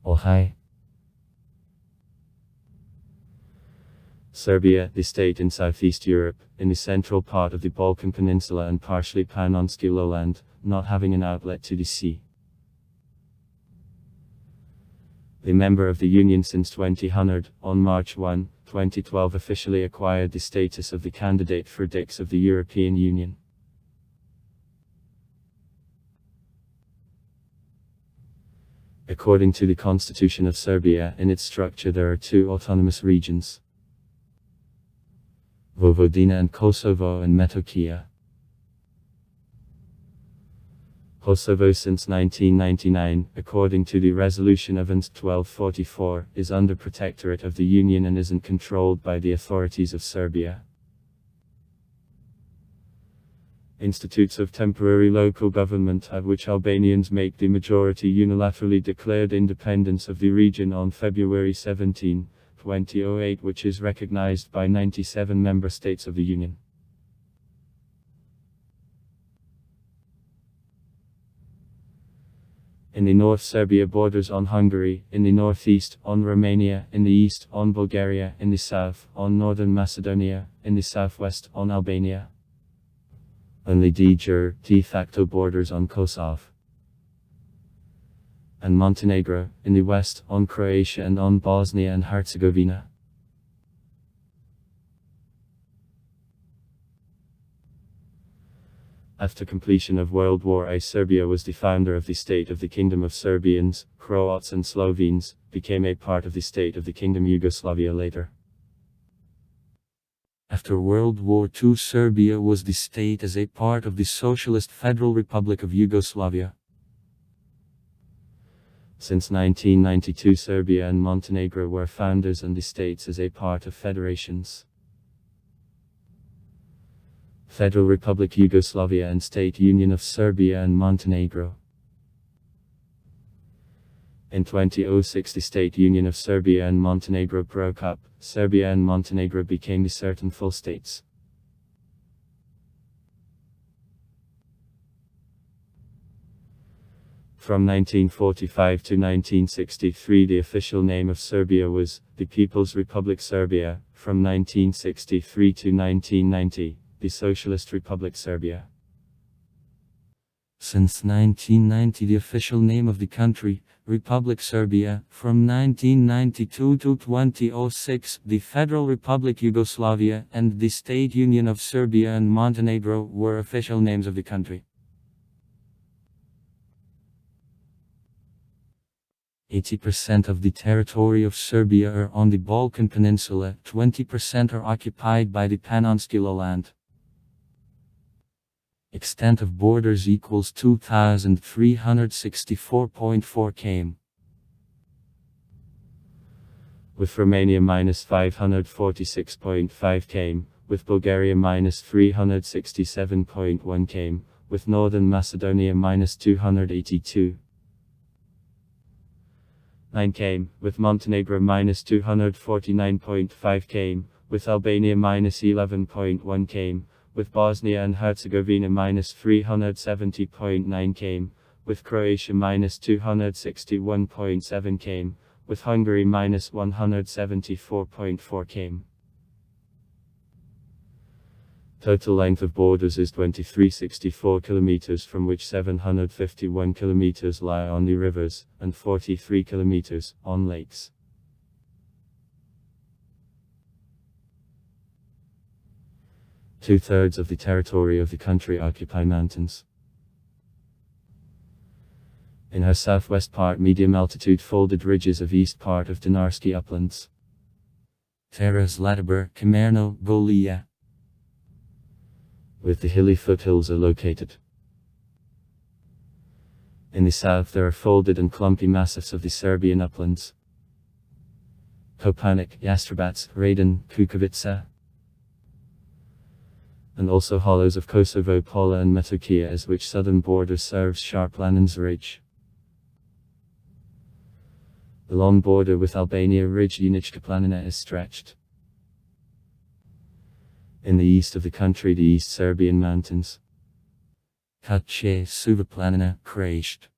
Ohio. Serbia, the state in southeast Europe, in the central part of the Balkan Peninsula and partially Panonski lowland, not having an outlet to the sea. The member of the Union since 2000, on March 1, 2012 officially acquired the status of the candidate for DICs of the European Union. According to the Constitution of Serbia, in its structure there are two autonomous regions: Vojvodina and Kosovo and Metohija. Kosovo since 1999, according to the resolution of ANS 1244, is under protectorate of the Union and isn't controlled by the authorities of Serbia. Institutes of temporary local government, of which Albanians make the majority, unilaterally declared independence of the region on February 17, 2008, which is recognized by 97 member states of the Union. In the north, Serbia borders on Hungary, in the northeast, on Romania, in the east, on Bulgaria, in the south, on northern Macedonia, in the southwest, on Albania. Only de jure, de facto borders on Kosovo and Montenegro, in the west, on Croatia and on Bosnia and Herzegovina. After completion of World War I, Serbia was the founder of the state of the Kingdom of Serbians, Croats and Slovenes, became a part of the state of the Kingdom Yugoslavia later. After World War II, Serbia was the state as a part of the Socialist Federal Republic of Yugoslavia. Since 1992, Serbia and Montenegro were founders and the states as a part of federations: Federal Republic Yugoslavia and State Union of Serbia and Montenegro. In 2006, the State Union of Serbia and Montenegro broke up. Serbia and Montenegro became the certain full states. From 1945 to 1963, the official name of Serbia was the People's Republic Serbia. From 1963 to 1990, the Socialist Republic Serbia. Since 1990, the official name of the country, Republic Serbia. From 1992 to 2006, the Federal Republic Yugoslavia and the State Union of Serbia and Montenegro were official names of the country. 80% of the territory of Serbia are on the Balkan Peninsula, 20% are occupied by the Panonski lowland. Extent of borders equals 2,364.4 km. With Romania minus 546.5 km, with Bulgaria minus 367.1 km, with Northern Macedonia minus 282.9 km, with Montenegro minus 249.5 km, with Albania minus 11.1 km, with Bosnia and Herzegovina minus 370.9 km, with Croatia minus 261.7 km, with Hungary minus 174.4 km. Total length of borders is 2364 km, from which 751 km lie on the rivers, and 43 km on lakes. Two-thirds of the territory of the country occupy mountains. In her southwest part, medium altitude folded ridges of east part of Dinarski uplands. Terra Zlatibor, Kamerno, Golia. With the hilly foothills are located. In the south there are folded and clumpy massifs of the Serbian uplands. Kopanik, Jastrabats, Radin, Kukovica. And also hollows of Kosovo, Pola and Metohija, as which southern border serves Sharplanens Ridge. The long border with Albania Ridge Unička Planina is stretched. In the east of the country, the East Serbian mountains. Kače Suva Planina, Krasht.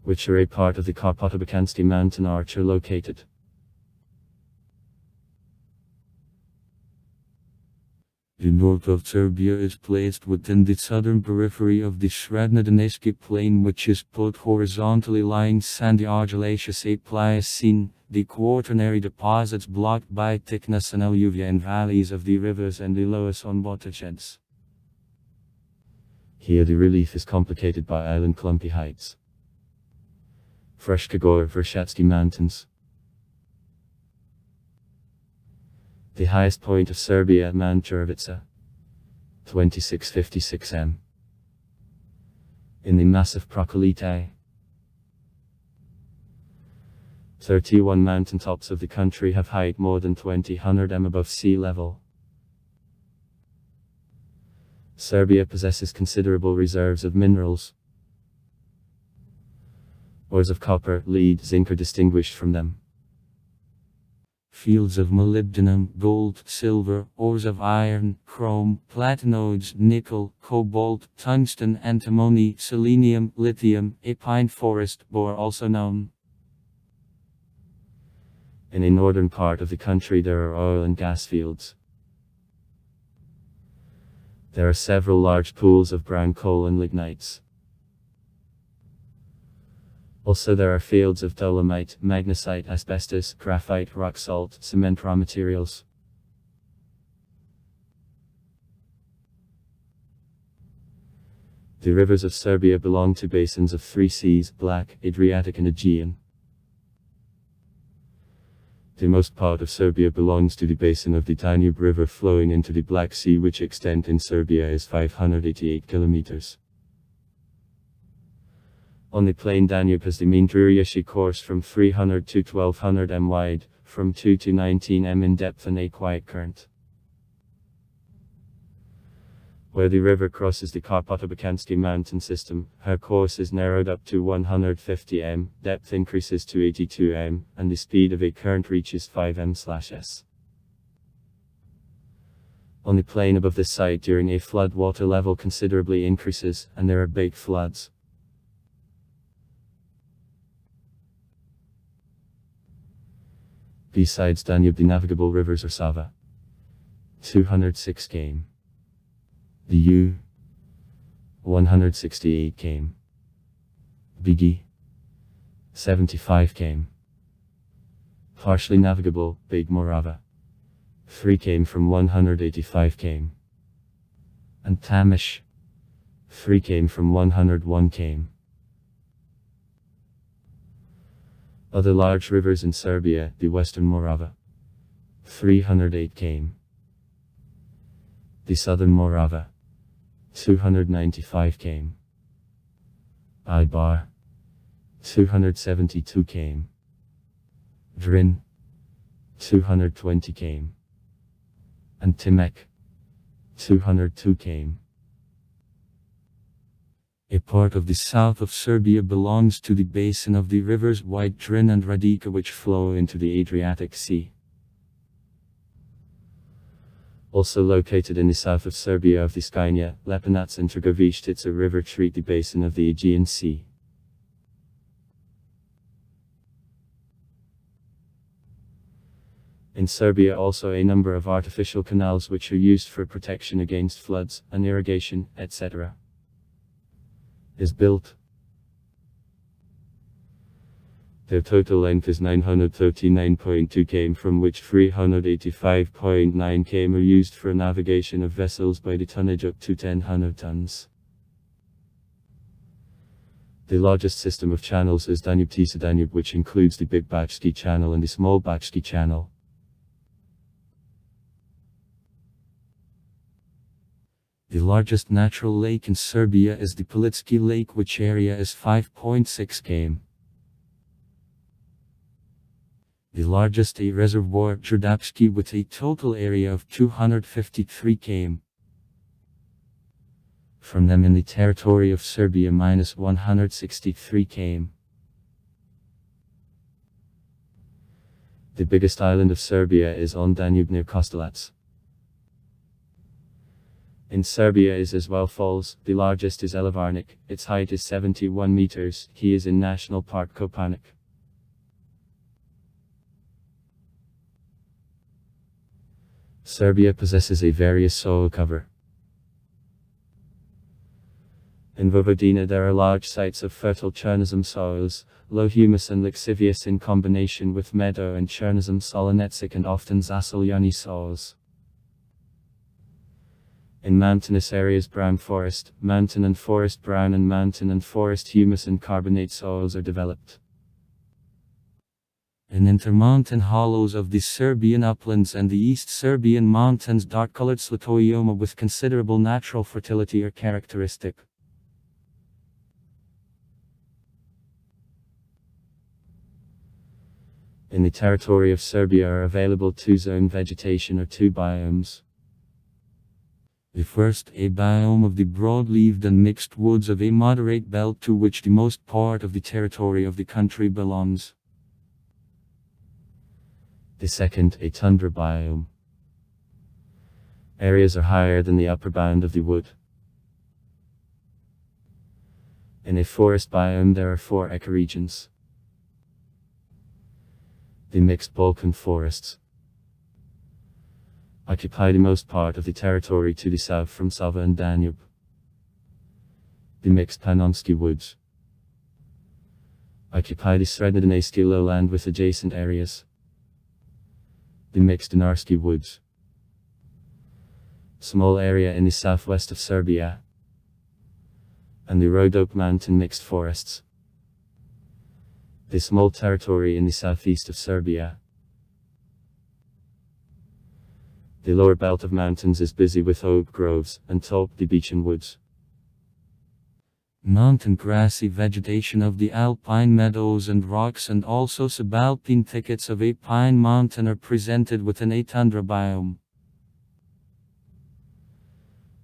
which are a part of the Karpatobakanski mountain arch, are located. The north of Serbia is placed within the southern periphery of the Srednjodaneski plain, which is both horizontally lying sandy argillaceous Pliocene, the quaternary deposits blocked by thickness and alluvia in valleys of the rivers, and the loess on watersheds. Here the relief is complicated by island clumpy heights. Freshkagor Vershatsky Mountains. The highest point of Serbia, Mount Chervica, 2656 m. In the massive Prokolitae. 31 mountaintops of the country have height more than 2,000 m above sea level. Serbia possesses considerable reserves of minerals. Ores of copper, lead, zinc are distinguished from them. Fields of molybdenum, gold, silver, ores of iron, chrome, platinoids, nickel, cobalt, tungsten, antimony, selenium, lithium, a pine forest, bore also known. In a northern part of the country there are oil and gas fields. There are several large pools of brown coal and lignites. Also there are fields of dolomite, magnesite, asbestos, graphite, rock salt, cement raw materials. The rivers of Serbia belong to basins of three seas: Black, Adriatic and Aegean. The most part of Serbia belongs to the basin of the Danube River flowing into the Black Sea, which extent in Serbia is 588 kilometers. On the plain, Danube has the mean Druriashi course from 300 to 1200 m wide, from 2 to 19 m in depth, and a quiet current. Where the river crosses the Karpatobakanski mountain system, her course is narrowed up to 150 m, depth increases to 82 m, and the speed of a current reaches 5 m/s. On the plain above this site during a flood, water level considerably increases, and there are big floods. Besides Danube, the navigable rivers are Sava, 206 km. The U, 168 km. Bigi, 75 km. Partially navigable, Big Morava, 3 km from 185 km. And Tamish, 3 km from 101 km. Other large rivers in Serbia: the Western Morava, 308 km. The Southern Morava, 295 km. Ibar, 272 km. Drin, 220 km. And Timek, 202 km. A part of the south of Serbia belongs to the basin of the rivers White Drin and Radica, which flow into the Adriatic Sea. Also located in the south of Serbia of the Skynia, Lepenac and Trgovishtica river treat the basin of the Aegean Sea. In Serbia also a number of artificial canals which are used for protection against floods, and irrigation, etc. is built. Their total length is 939.2 km, from which 385.9 km are used for navigation of vessels by the tonnage up to 1,000 tons. The largest system of channels is Danube-Tisa Danube, which includes the Big Bachki Channel and the Small Bachki Channel. The largest natural lake in Serbia is the Politski Lake, which area is 5.6 km. The largest a reservoir, Đerdapski, with a total area of 253 km. From them in the territory of Serbia minus 163 km. The biggest island of Serbia is on Danube near Kostolac. In Serbia is as well falls, the largest is Elevarnik, its height is 71 meters, he is in National Park Kopanik. Serbia possesses a various soil cover. In Vojvodina there are large sites of fertile Chernozem soils, low humus and lixivious in combination with meadow and Chernozem solonetzik and often Zasoljani soils. In mountainous areas brown forest, mountain and forest brown and mountain and forest humus and carbonate soils are developed. In intermountain hollows of the Serbian uplands and the East Serbian mountains dark-colored slatoioma with considerable natural fertility are characteristic. In the territory of Serbia are available two zone vegetation or two biomes. The first, a biome of the broad-leaved and mixed woods of a moderate belt to which the most part of the territory of the country belongs. The second, a tundra biome. Areas are higher than the upper bound of the wood. In a forest biome there are four ecoregions. The mixed Balkan forests occupy the most part of the territory to the south from Sava and Danube. The mixed Panonski woods occupy the Srednjodanski lowland with adjacent areas. The mixed Dinarski woods, small area in the southwest of Serbia, and the Rhodope mountain mixed forests. The small territory in the southeast of Serbia. The lower belt of mountains is busy with oak groves and tall beechen woods. Mountain grassy vegetation of the alpine meadows and rocks and also subalpine thickets of a pine mountain are presented within a tundra biome.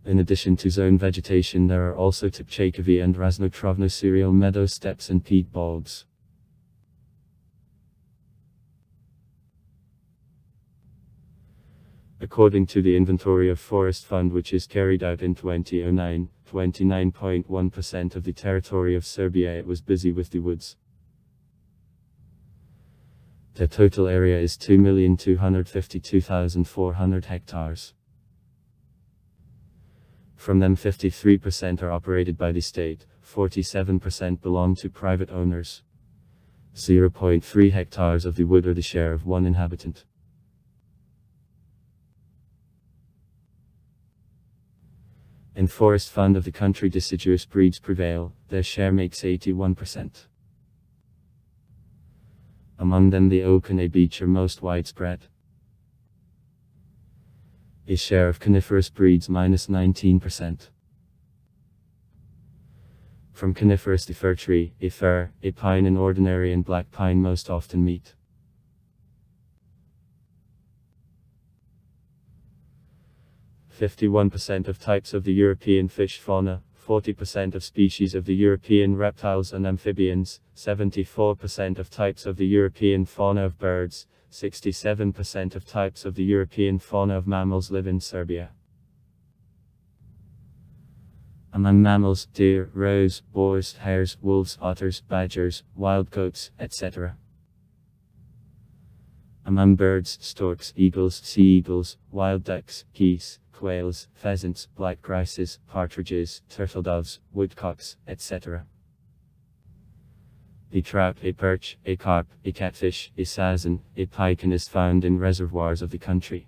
In addition to zone vegetation there are also Tipchakovi and Raznotravno cereal meadow steppes and peat bogs. According to the Inventory of Forest Fund which is carried out in 2009, 29.1% of the territory of Serbia it was busy with the woods. The total area is 2,252,400 hectares. From them 53% are operated by the state, 47% belong to private owners. 0.3 hectares of the wood are the share of one inhabitant. In forest fund of the country deciduous breeds prevail, their share makes 81%. Among them the oak and a beech are most widespread. A share of coniferous breeds minus 19%. From coniferous the fir tree, a fir, a pine and ordinary and black pine most often meet. 51% of types of the European fish fauna, 40% of species of the European reptiles and amphibians, 74% of types of the European fauna of birds, 67% of types of the European fauna of mammals live in Serbia. Among mammals, deer, roes, boars, hares, wolves, otters, badgers, wild goats, etc. Among birds, storks, eagles, sea eagles, wild ducks, geese, quails, pheasants, black grises, partridges, turtledoves, woodcocks, etc. A trout, a perch, a carp, a catfish, a sazan, a pike is found in reservoirs of the country.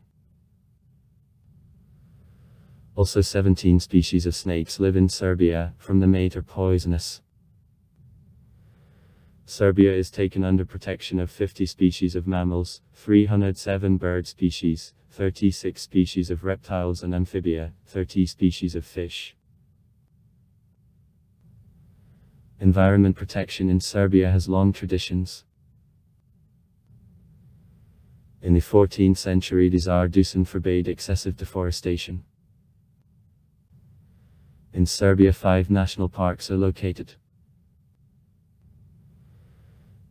Also 17 species of snakes live in Serbia, from them 8 are poisonous. Serbia is taken under protection of 50 species of mammals, 307 bird species, 36 species of reptiles and amphibia, 30 species of fish. Environment protection in Serbia has long traditions. In the 14th century the Tsar Dusan forbade excessive deforestation. In Serbia 5 national parks are located.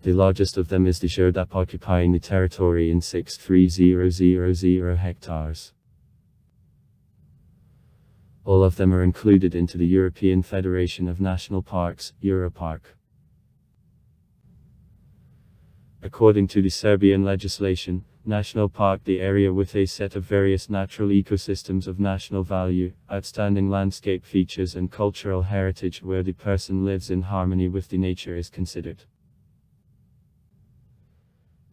The largest of them is the Đerdap occupying the territory in 63000 hectares. All of them are included into the European Federation of National Parks, Europark. According to the Serbian legislation, national park the area with a set of various natural ecosystems of national value, outstanding landscape features and cultural heritage where the person lives in harmony with the nature is considered.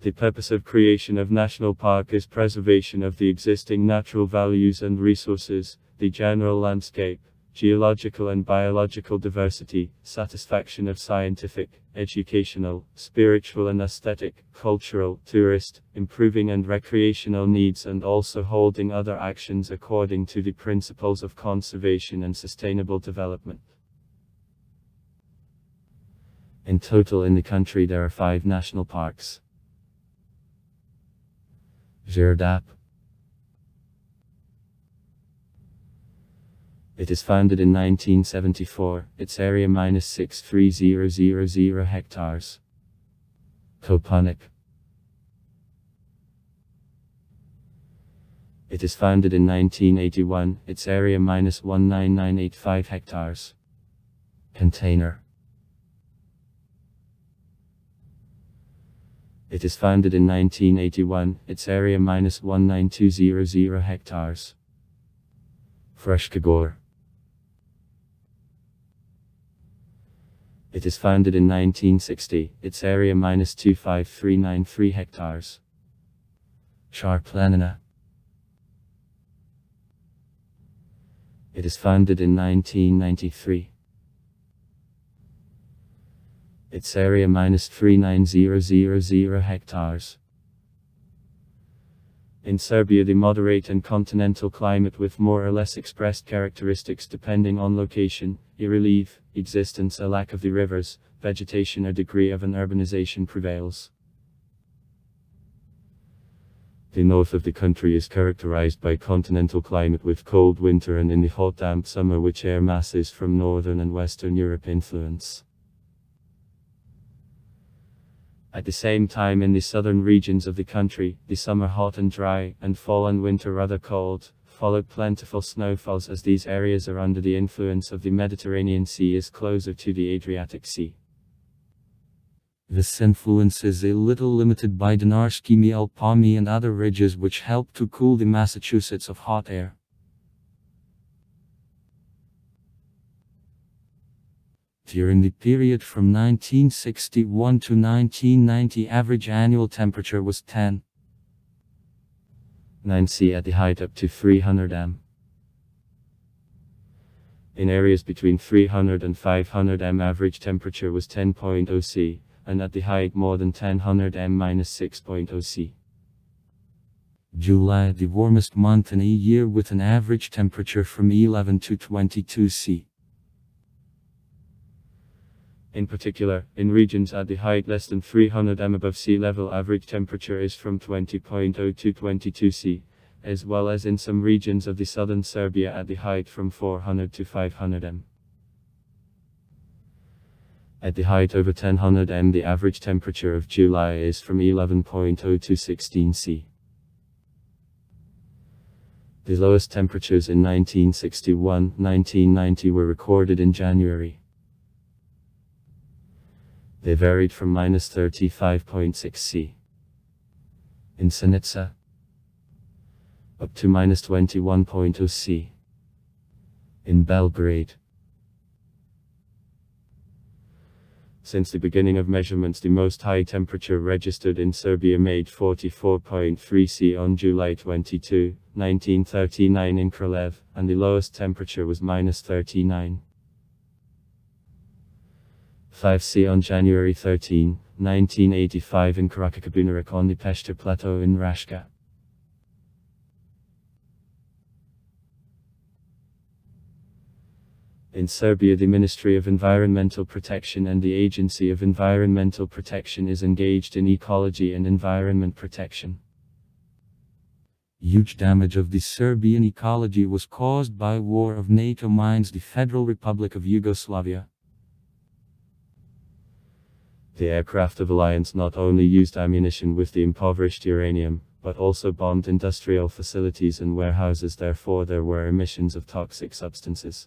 The purpose of creation of national park is preservation of the existing natural values and resources, the general landscape, geological and biological diversity, satisfaction of scientific, educational, spiritual and aesthetic, cultural, tourist, improving and recreational needs, and also holding other actions according to the principles of conservation and sustainable development. In total in the country there are 5 national parks. Žerdap. It is founded in 1974, its area -63000 hectares. Kopanik. It is founded in 1981, its area -19985 hectares. Container. It is founded in 1981, its area -19200 hectares. Freshkagor. It is founded in 1960, its area -25393 hectares. Sharplanina. It is founded in 1993. Its area -39000 hectares. In Serbia the moderate and continental climate with more or less expressed characteristics depending on location, relief, existence a lack of the rivers, vegetation or degree of an urbanization prevails. The north of the country is characterized by continental climate with cold winter and in the hot damp summer which air masses from northern and western Europe influence. At the same time in the southern regions of the country, the summer hot and dry, and fall and winter rather cold, followed plentiful snowfalls as these areas are under the influence of the Mediterranean Sea is closer to the Adriatic Sea. This influence is a little limited by Dinarski Alpami and other ridges which help to cool the Massachusetts of hot air. During the period from 1961 to 1990 average annual temperature was 10.9 C at the height up to 300 m. In areas between 300 and 500 m average temperature was 10.0 C, and at the height more than 1000 m -6.0 C. July the warmest month in a year with an average temperature from 11 to 22 C. In particular, in regions at the height less than 300 m above sea level average temperature is from 20.0 to 22 C, as well as in some regions of the southern Serbia at the height from 400 to 500 m. At the height over 1000 m the average temperature of July is from 11.0 to 16 C. The lowest temperatures in 1961-1990 were recorded in January. They varied from -35.6 C in Senica up to -21.0 C in Belgrade. Since the beginning of measurements, the most high temperature registered in Serbia made 44.3 C on July 22, 1939 in Kraljev, and the lowest temperature was -39.5 C on January 13, 1985 in Karakakabunarak on the Peshter Plateau in Rashka. In Serbia, the Ministry of Environmental Protection and the Agency of Environmental Protection is engaged in ecology and environment protection. Huge damage of the Serbian ecology was caused by war of NATO mines the Federal Republic of Yugoslavia. The aircraft of Alliance not only used ammunition with the impoverished uranium, but also bombed industrial facilities and warehouses. Therefore, there were emissions of toxic substances.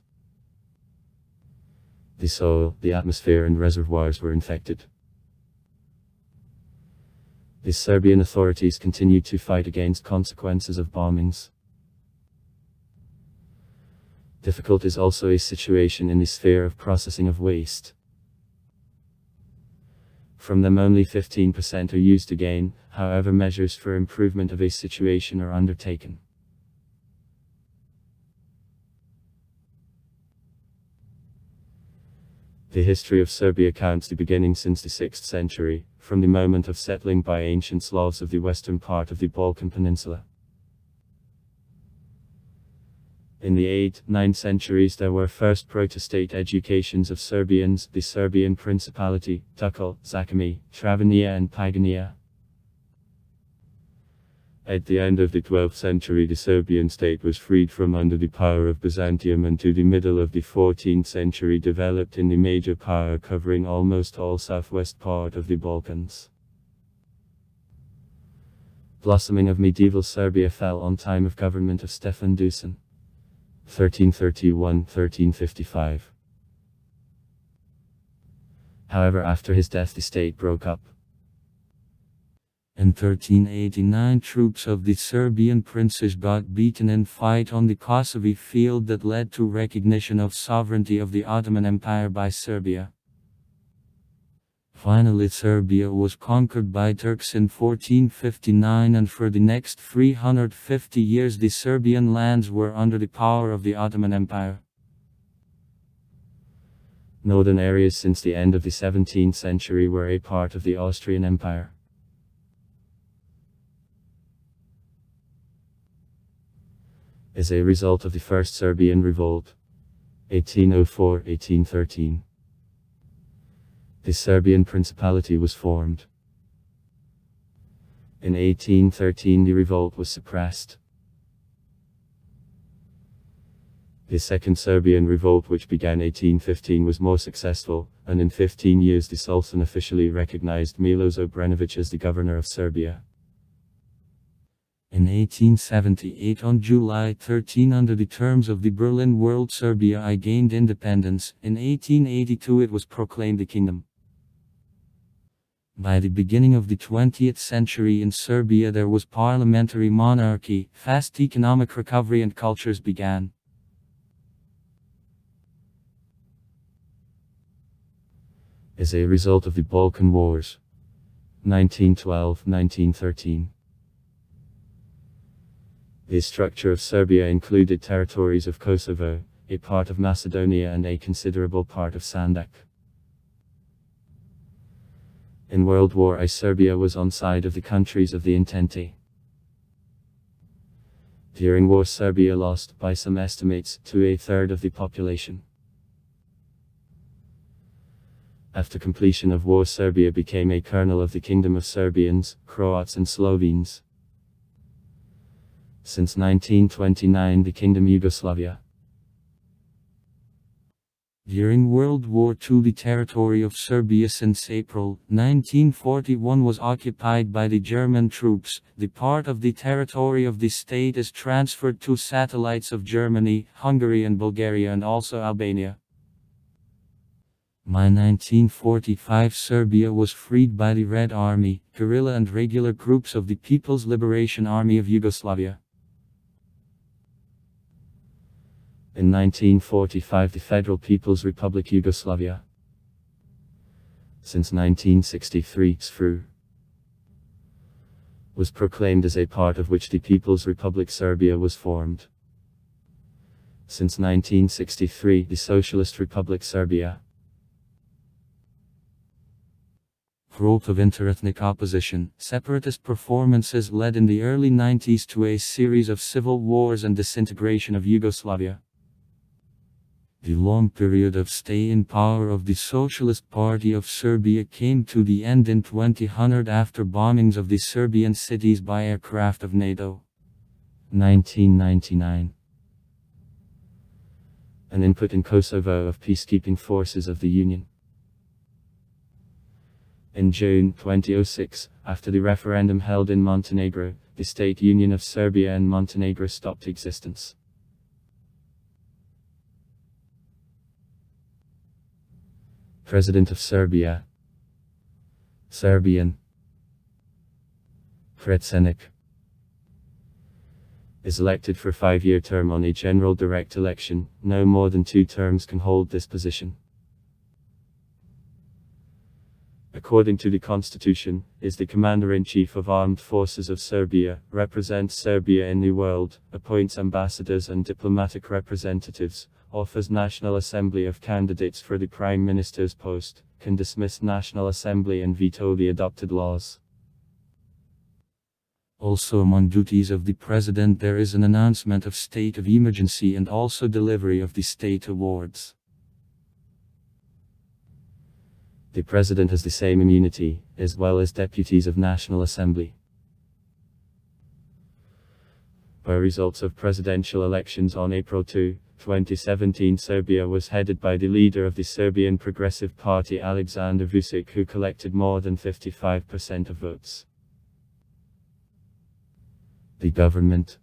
The soil, the atmosphere, and reservoirs were infected. The Serbian authorities continued to fight against consequences of bombings. Difficult is also a situation in the sphere of processing of waste. From them only 15% are used again, however measures for improvement of a situation are undertaken. The history of Serbia counts the beginning since the 6th century, from the moment of settling by ancient Slavs of the western part of the Balkan Peninsula. In the 8th, 9th centuries there were first protestate educations of Serbians, the Serbian Principality, Tukal, Zakami, Travania and Pagania. At the end of the 12th century the Serbian state was freed from under the power of Byzantium, and to the middle of the 14th century developed in the major power covering almost all southwest part of the Balkans. Blossoming of medieval Serbia fell on time of government of Stefan Dusan. 1331–1355. However, after his death the state broke up. In 1389 troops of the Serbian princes got beaten in fight on the Kosovo field that led to recognition of sovereignty of the Ottoman Empire by Serbia. Finally Serbia was conquered by Turks in 1459, and for the next 350 years the Serbian lands were under the power of the Ottoman Empire. Northern areas since the end of the 17th century were a part of the Austrian Empire. As a result of the First Serbian Revolt, 1804–1813, the Serbian Principality was formed. In 1813 the revolt was suppressed. The Second Serbian Revolt, which began 1815, was more successful, and in 15 years the Sultan officially recognized Miloš Obrenović as the governor of Serbia. In 1878 on July 13, under the terms of the Berlin World, Serbia I gained independence. In 1882 it was proclaimed a kingdom. By the beginning of the 20th century in Serbia there was parliamentary monarchy, fast economic recovery and cultures began. As a result of the Balkan Wars, 1912–1913. The structure of Serbia included territories of Kosovo, a part of Macedonia and a considerable part of Sandak. In World War I, Serbia was on side of the countries of the Entente. During war Serbia lost, by some estimates, to a third of the population. After completion of war Serbia became a kernel of the Kingdom of Serbians, Croats and Slovenes. Since 1929 the Kingdom Yugoslavia. During World War II the territory of Serbia since April 1941 was occupied by the German troops. The part of the territory of the state is transferred to satellites of Germany, Hungary and Bulgaria, and also Albania. By 1945 Serbia was freed by the Red Army, guerrilla and regular groups of the People's Liberation Army of Yugoslavia. In 1945 the Federal People's Republic Yugoslavia. Since 1963 SFRU was proclaimed, as a part of which the People's Republic Serbia was formed. Since 1963 the Socialist Republic Serbia. Growth of interethnic opposition, separatist performances led in the early 90s to a series of civil wars and disintegration of Yugoslavia. The long period of stay in power of the Socialist Party of Serbia came to the end in 2000 after bombings of the Serbian cities by aircraft of NATO. 1999. An input in Kosovo of peacekeeping forces of the Union. In June 2006, after the referendum held in Montenegro, the State Union of Serbia and Montenegro stopped existence. President of Serbia. Serbian. Predsjednik. Is elected for a 5-year term on a general direct election. No more than 2 terms can hold this position. According to the Constitution, is the Commander-in-Chief of Armed Forces of Serbia, represents Serbia in the world, appoints ambassadors and diplomatic representatives, offers National Assembly of candidates for the Prime Minister's post, can dismiss National Assembly and veto the adopted laws. Also among duties of the President there is an announcement of state of emergency and also delivery of the state awards. The President has the same immunity, as well as deputies of National Assembly. By results of presidential elections on April 2, 2017, Serbia was headed by the leader of the Serbian Progressive Party Aleksandar Vučić, who collected more than 55% of votes. The government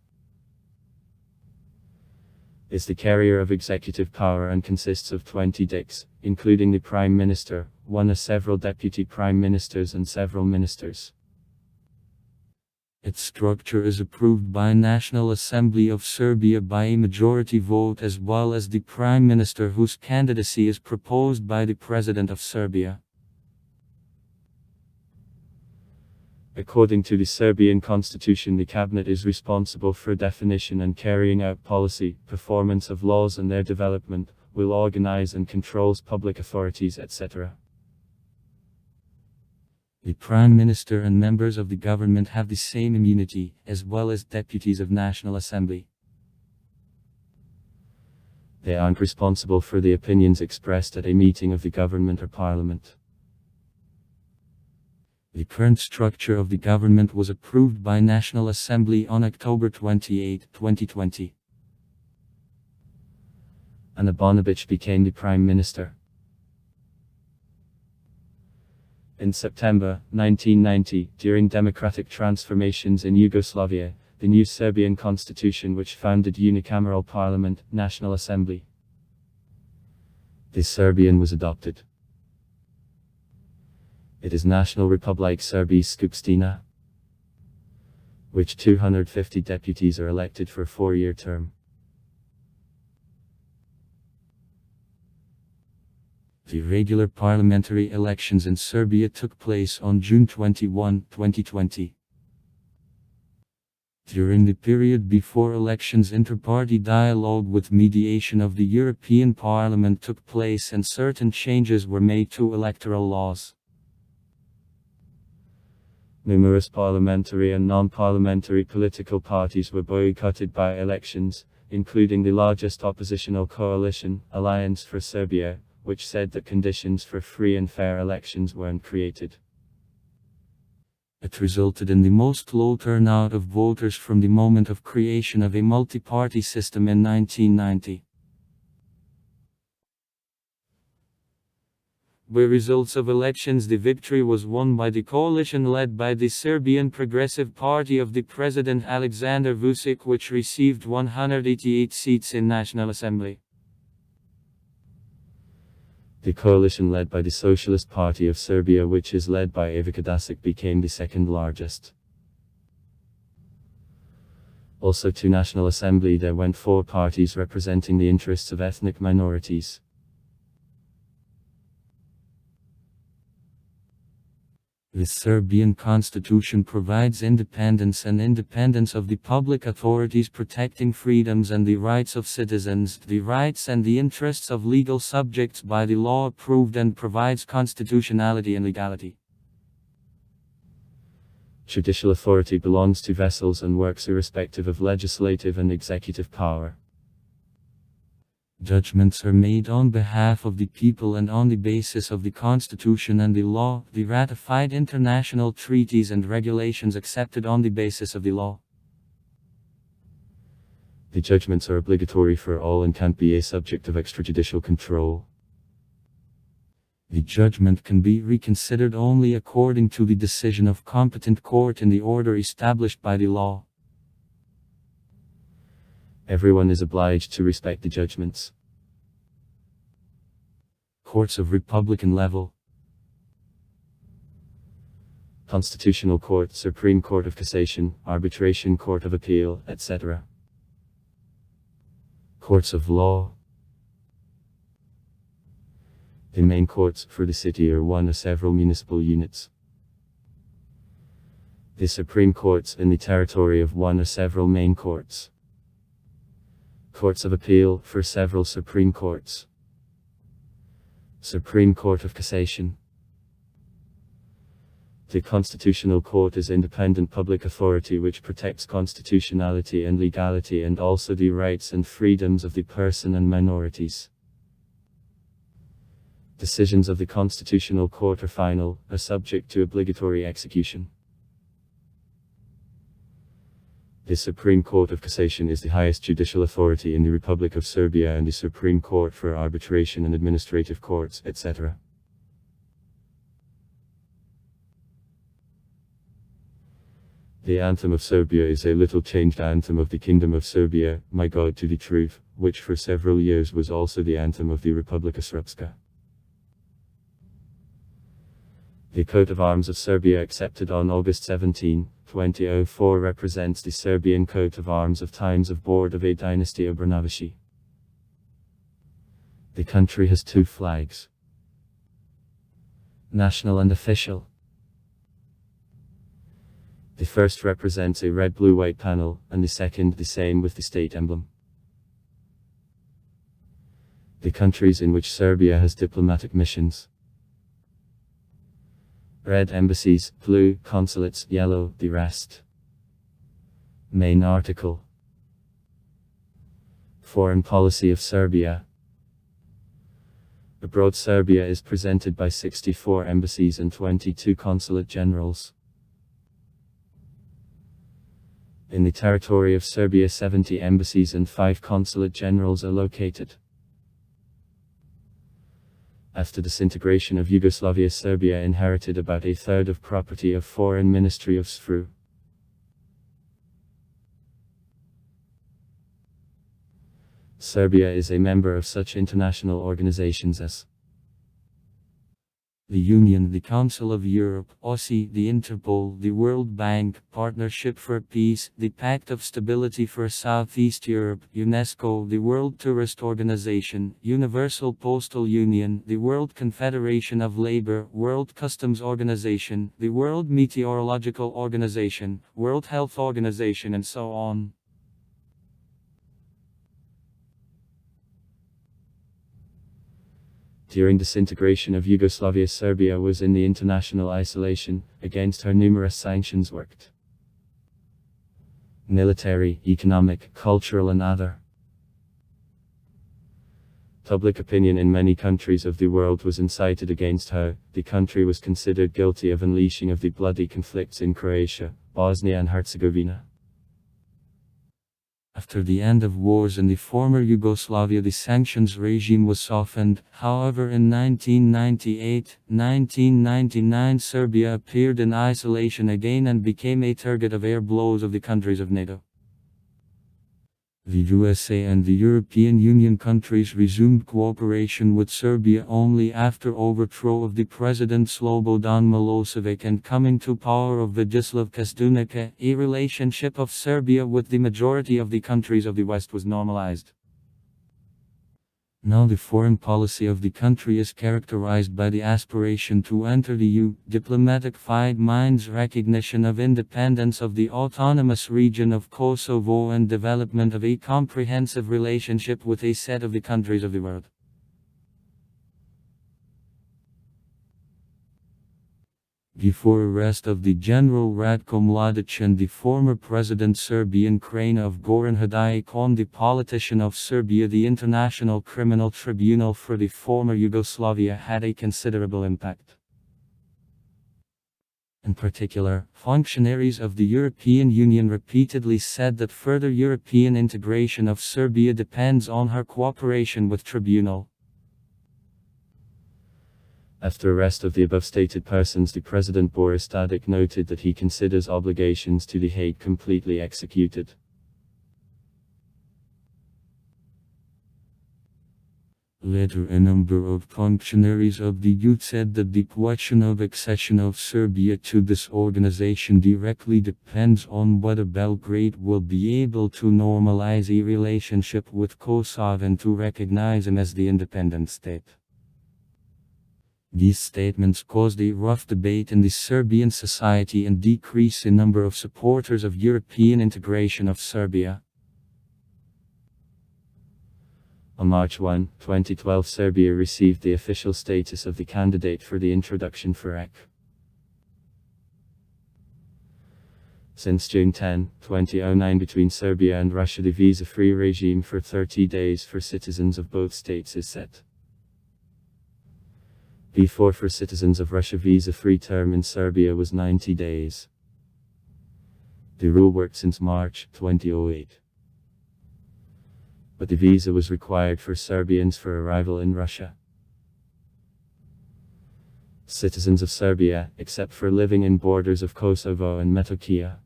is the carrier of executive power and consists of 20 DICs, including the Prime Minister, one or several deputy prime ministers and several ministers. Its structure is approved by National Assembly of Serbia by a majority vote, as well as the Prime Minister, whose candidacy is proposed by the President of Serbia. According to the Serbian constitution, the cabinet is responsible for definition and carrying out policy, performance of laws and their development, will organize and controls public authorities, etc. The Prime Minister and members of the government have the same immunity, as well as deputies of National Assembly. They aren't responsible for the opinions expressed at a meeting of the government or parliament. The current structure of the government was approved by National Assembly on October 28, 2020. Ana Brnabić became the Prime Minister. In September 1990, during democratic transformations in Yugoslavia, the new Serbian constitution, which founded unicameral parliament, National Assembly, the Serbian, was adopted. It is National Republic Srbije Skupština, which 250 deputies are elected for a 4-year term. The regular parliamentary elections in Serbia took place on June 21, 2020. During the period before elections, inter-party dialogue with mediation of the European Parliament took place and certain changes were made to electoral laws. Numerous parliamentary and non-parliamentary political parties were boycotted by elections, including the largest oppositional coalition, Alliance for Serbia, which said that conditions for free and fair elections weren't created. It resulted in the most low turnout of voters from the moment of creation of a multi-party system in 1990. By results of elections, the victory was won by the coalition led by the Serbian Progressive Party of the President Aleksandar Vučić, which received 188 seats in National Assembly. The coalition led by the Socialist Party of Serbia, which is led by Ivica Dačić, became the second largest. Also to National Assembly there went 4 parties representing the interests of ethnic minorities. The Serbian constitution provides independence of the public authorities, protecting freedoms and the rights of citizens, the rights and the interests of legal subjects by the law approved, and provides constitutionality and legality. Judicial authority belongs to vessels and works irrespective of legislative and executive power. Judgments are made on behalf of the people and on the basis of the Constitution and the law, the ratified international treaties and regulations accepted on the basis of the law. The judgments are obligatory for all and can't be a subject of extrajudicial control. The judgment can be reconsidered only according to the decision of competent court in the order established by the law. Everyone is obliged to respect the judgments. Courts of Republican level: Constitutional Court, Supreme Court of Cassation, Arbitration Court of Appeal, etc. Courts of Law: the main courts for the city or one or several municipal units. The Supreme Courts in the territory of one or several main courts. Courts of Appeal for several Supreme Courts. Supreme Court of Cassation. The Constitutional Court is independent public authority which protects constitutionality and legality and also the rights and freedoms of the person and minorities. Decisions of the Constitutional Court are final, are subject to obligatory execution. The Supreme Court of Cassation is the highest judicial authority in the Republic of Serbia and the Supreme Court for arbitration and administrative courts, etc. The anthem of Serbia is a little changed anthem of the Kingdom of Serbia, My God to the Truth, which for several years was also the anthem of the Republika Srpska. The coat of arms of Serbia accepted on August 17, 2004 represents the Serbian coat of arms of times of Board of a dynasty Obranovići. The country has two flags: national and official. The first represents a red-blue-white panel, and the second the same with the state emblem. The countries in which Serbia has diplomatic missions: red embassies, blue consulates, yellow the rest. Main article: Foreign policy of Serbia. Abroad, Serbia is presented by 64 embassies and 22 consulate generals. In the territory of Serbia, 70 embassies and 5 consulate generals are located. After disintegration of Yugoslavia, Serbia inherited about a third of property of Foreign Ministry of SFRU. Serbia is a member of such international organizations as the Union, the Council of Europe, OSCE, the Interpol, the World Bank, Partnership for Peace, the Pact of Stability for Southeast Europe, UNESCO, the World Tourist Organization, Universal Postal Union, the World Confederation of Labor, World Customs Organization, the World Meteorological Organization, World Health Organization, and so on. During disintegration of Yugoslavia, Serbia was in the international isolation. Against her, numerous sanctions worked: military, economic, cultural and other. Public opinion in many countries of the world was incited against her. The country was considered guilty of unleashing of the bloody conflicts in Croatia, Bosnia and Herzegovina. After the end of wars in the former Yugoslavia, the sanctions regime was softened. However, in 1998-1999, Serbia appeared in isolation again and became a target of air blows of the countries of NATO. The USA and the European Union countries resumed cooperation with Serbia only after overthrow of the President Slobodan Milosevic and coming to power of Vojislav Koštunica. A relationship of Serbia with the majority of the countries of the West was normalized. Now the foreign policy of the country is characterized by the aspiration to enter the EU. Diplomatic fight means recognition of independence of the autonomous region of Kosovo and development of a comprehensive relationship with a set of the countries of the world. Before arrest of the General Ratko Mladic and the former President Serbian Krajina of Goran Hajdajic on the politician of Serbia, the International Criminal Tribunal for the former Yugoslavia had a considerable impact. In particular, functionaries of the European Union repeatedly said that further European integration of Serbia depends on her cooperation with Tribunal. After arrest of the above-stated persons, the President Boris Tadic noted that he considers obligations to The Hague completely executed. Later, a number of functionaries of the youth said that the question of accession of Serbia to this organization directly depends on whether Belgrade will be able to normalize a relationship with Kosovo and to recognize him as the independent state. These statements caused a rough debate in the Serbian society and decreased the number of supporters of European integration of Serbia. On March 1, 2012, Serbia received the official status of the candidate for the introduction for EC. Since June 10, 2009, between Serbia and Russia, the visa-free regime for 30 days for citizens of both states is set. Before, for citizens of Russia, visa-free term in Serbia was 90 days. The rule worked since March 2008. But the visa was required for Serbians for arrival in Russia. Citizens of Serbia, except for living in borders of Kosovo and Metohija,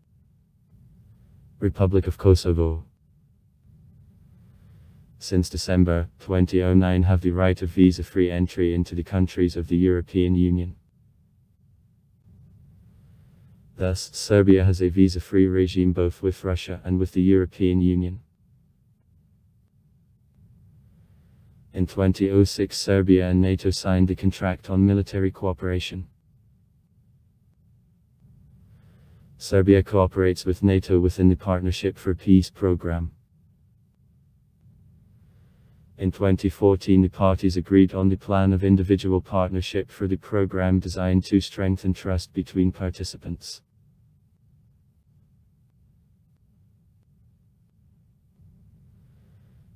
Republic of Kosovo, since December 2009, have the right of visa-free entry into the countries of the European Union. Thus, Serbia has a visa-free regime both with Russia and with the European Union. In 2006, Serbia and NATO signed the contract on military cooperation. Serbia cooperates with NATO within the Partnership for Peace program. In 2014, the parties agreed on the plan of individual partnership for the program designed to strengthen trust between participants.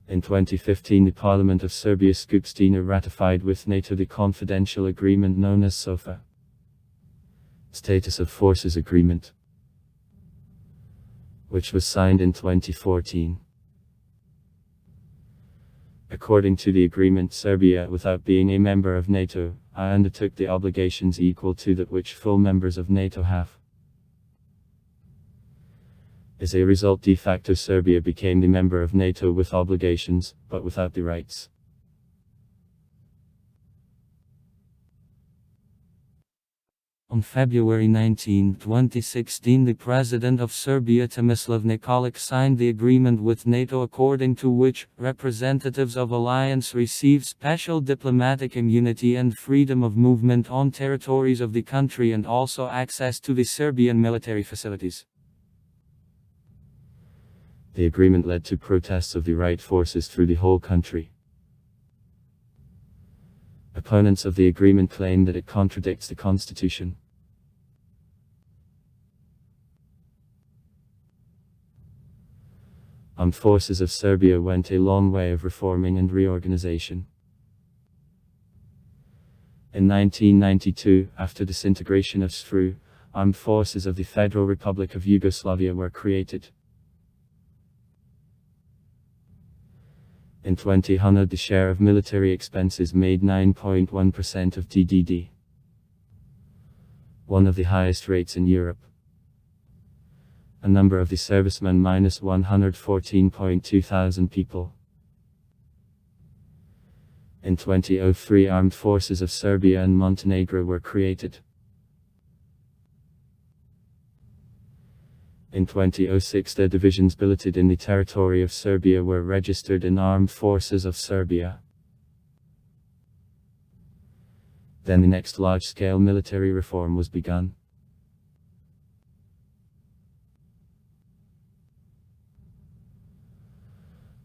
In 2015, the Parliament of Serbia Skupština ratified with NATO the confidential agreement known as SOFA, Status of Forces Agreement, which was signed in 2014. According to the agreement, Serbia, without being a member of NATO, undertook the obligations equal to that which full members of NATO have. As a result, de facto Serbia became the member of NATO with obligations, but without the rights. On February 19, 2016, the President of Serbia, Tomislav Nikolic, signed the agreement with NATO, according to which representatives of alliance receive special diplomatic immunity and freedom of movement on territories of the country and also access to the Serbian military facilities. The agreement led to protests of the right forces through the whole country. Opponents of the agreement claim that it contradicts the constitution. Armed forces of Serbia went a long way of reforming and reorganization. In 1992, after disintegration of SFRU, armed forces of the Federal Republic of Yugoslavia were created. In 2000, the share of military expenses made 9.1% of GDP, one of the highest rates in Europe. A number of the servicemen minus 114.2 thousand people. In 2003, armed forces of Serbia and Montenegro were created. In 2006, their divisions billeted in the territory of Serbia were registered in Armed Forces of Serbia. Then the next large-scale military reform was begun.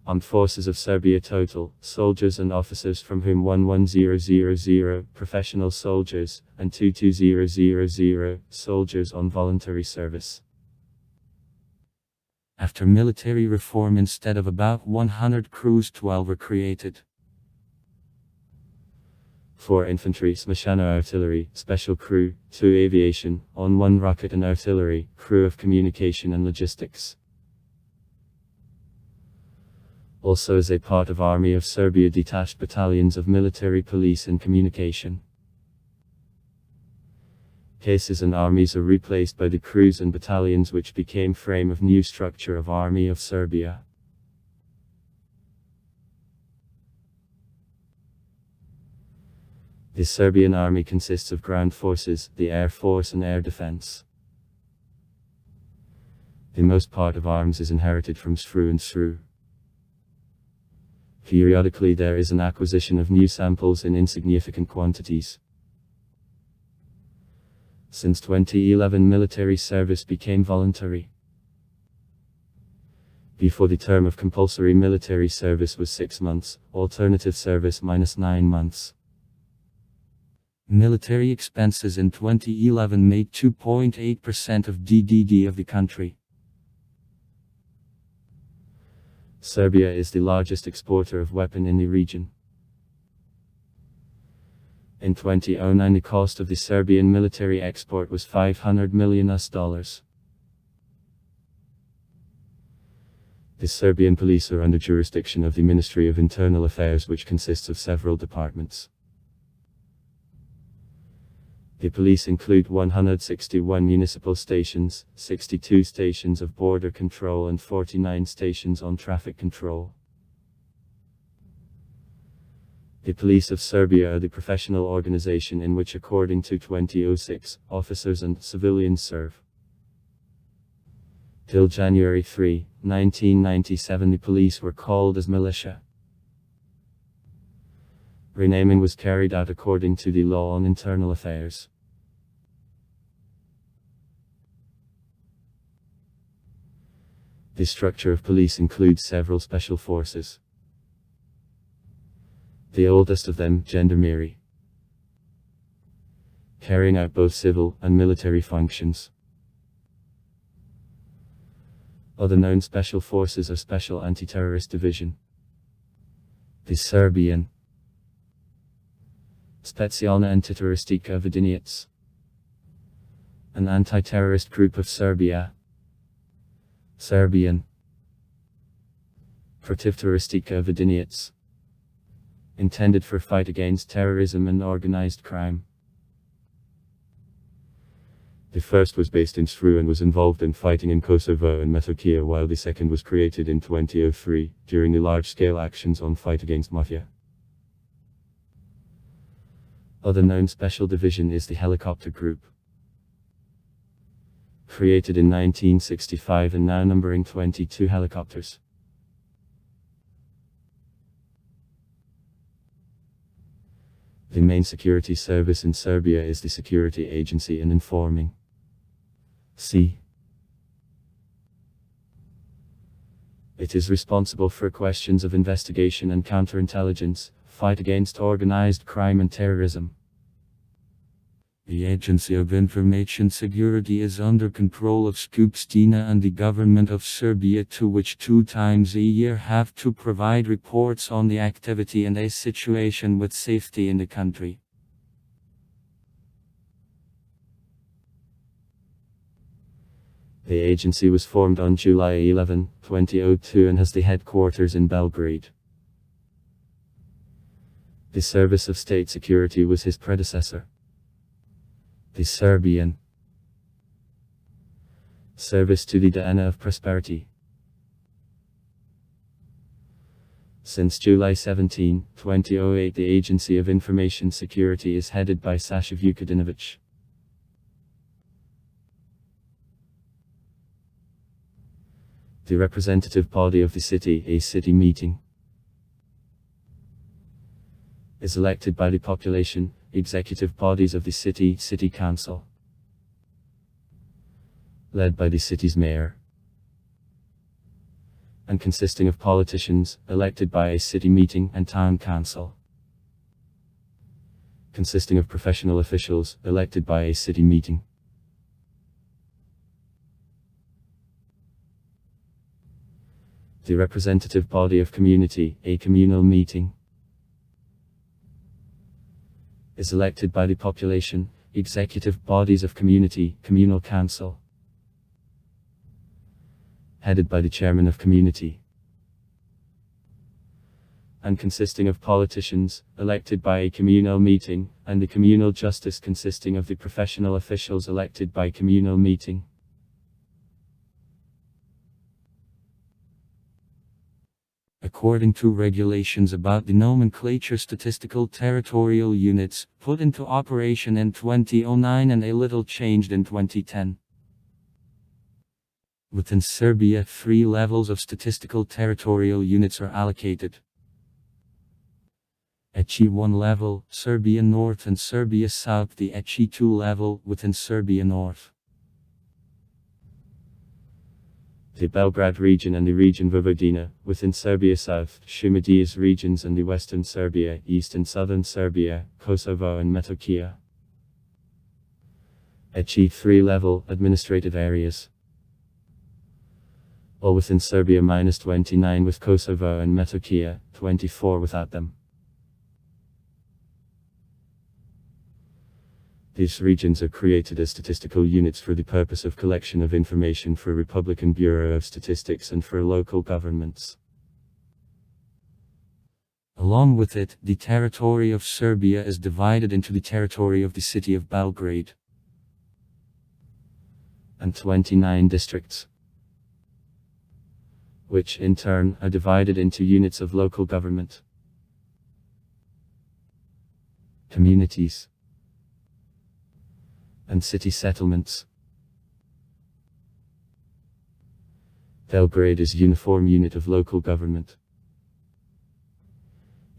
Armed Forces of Serbia total, soldiers and officers, from whom 11000 professional soldiers, and 22000 soldiers on voluntary service. After military reform, instead of about 100 crews, 12 were created. 4 infantry, Smashano artillery, special crew, 2 aviation, on 1 rocket and artillery, crew of communication and logistics. Also, as a part of Army of Serbia, detached battalions of military police and communication. Cases and armies are replaced by the crews and battalions which became frame of new structure of Army of Serbia. The Serbian army consists of ground forces, the air force and air defense. The most part of arms is inherited from SFRU and SRU. Periodically there is an acquisition of new samples in insignificant quantities. Since 2011 military service became voluntary. Before the term of compulsory military service was 6 months, alternative service -9 months. Military expenses in 2011 made 2.8% of GDP of the country. Serbia is the largest exporter of weapons in the region. In 2009 the cost of the Serbian military export was $500 million. The Serbian police are under jurisdiction of the Ministry of Internal Affairs, which consists of several departments. The police include 161 municipal stations, 62 stations of border control and 49 stations on traffic control. The Police of Serbia are the professional organization in which, according to 2006, officers and civilians serve. Till January 3, 1997 the police were called as militia. Renaming was carried out according to the law on internal affairs. The structure of police includes several special forces. The oldest of them, Gendarmerie, carrying out both civil and military functions. Other known special forces are Special Anti-Terrorist Division, the Serbian Specijalna Antiterroristika Jedinic, an anti-terrorist group of Serbia, Serbian Protivterroristika Jedinic, intended for fight against terrorism and organized crime. The first was based in SFRU and was involved in fighting in Kosovo and Metohija, while the second was created in 2003, during the large-scale actions on fight against mafia. Other known special division is the Helicopter Group, created in 1965 and now numbering 22 helicopters. The main security service in Serbia is the Security Agency and Informing. It is responsible for questions of investigation and counterintelligence, fight against organized crime and terrorism. The Agency of Information Security is under control of Skupština and the government of Serbia, to which 2 times a year have to provide reports on the activity and a situation with safety in the country. The agency was formed on July 11, 2002 and has the headquarters in Belgrade. The Service of State Security was his predecessor, the Serbian Service to the Dana of Prosperity. Since July 17, 2008 the Agency of Information Security is headed by Saša Vukadinović. The representative body of the city, a city meeting, is elected by the population. Executive bodies of the city, city council, led by the city's mayor, and consisting of politicians, elected by a city meeting, and town council, consisting of professional officials, elected by a city meeting. The representative body of community, a communal meeting, is elected by the population. Executive bodies of community, communal council, headed by the chairman of community, and consisting of politicians, elected by a communal meeting, and the communal justice consisting of the professional officials elected by communal meeting. According to regulations about the nomenclature, statistical territorial units, put into operation in 2009 and a little changed in 2010. Within Serbia, 3 levels of statistical territorial units are allocated. ECI 1 level, Serbia North and Serbia South. The ECI 2 level, within Serbia North. The Belgrade region and the region Vojvodina, within Serbia South, Šumadijas regions and the western Serbia, east and southern Serbia, Kosovo and Metohija. ECI 3 level, administrative areas. All within Serbia -29 with Kosovo and Metohija, 24 without them. These regions are created as statistical units for the purpose of collection of information for Republican Bureau of Statistics and for local governments. Along with it, the territory of Serbia is divided into the territory of the city of Belgrade and 29 districts, which in turn are divided into units of local government, communities, and city settlements. Belgrade is a uniform unit of local government.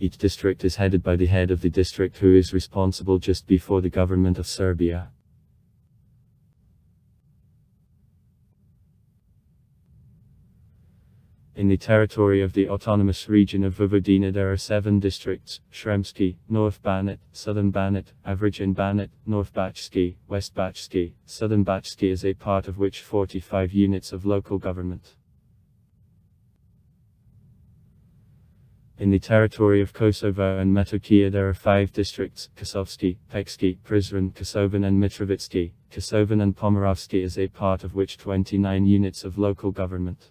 Each district is headed by the head of the district, who is responsible just before the government of Serbia. In the territory of the autonomous region of Vojvodina there are 7 districts: Sremski, North Banat, Southern Banat, Avrajan Banat, North Bachski, West Bachski. Southern Bachski is a part of which 45 units of local government. In the territory of Kosovo and Metohija there are 5 districts: Kosovski, Pekski, Prizren, Kosovan and Mitrovitski. Kosovan and Pomoravski is a part of which 29 units of local government.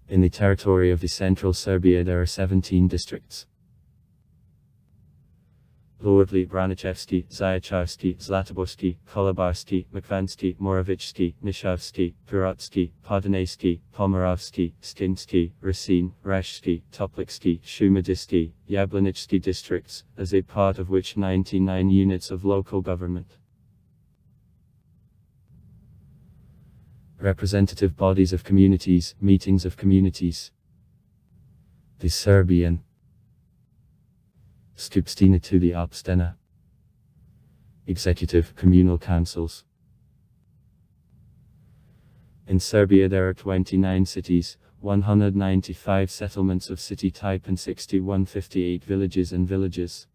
In the territory of the central Serbia there are 17 districts: Lordli, Branichevski, Zaječarski, Zlatoborski, Kolobarski, Makvanski, Moravichski, Nishavski, Pirotski, Podunajski, Pomoravski, Skinski, Rasin, Rashki, Toplikski, Šumadijski, Jablanički districts, as a part of which 99 units of local government. Representative bodies of communities, meetings of communities. The Serbian Skupština to the Opština. Executive communal councils. In Serbia there are 29 cities, 195 settlements of city type and 6158 villages and villages.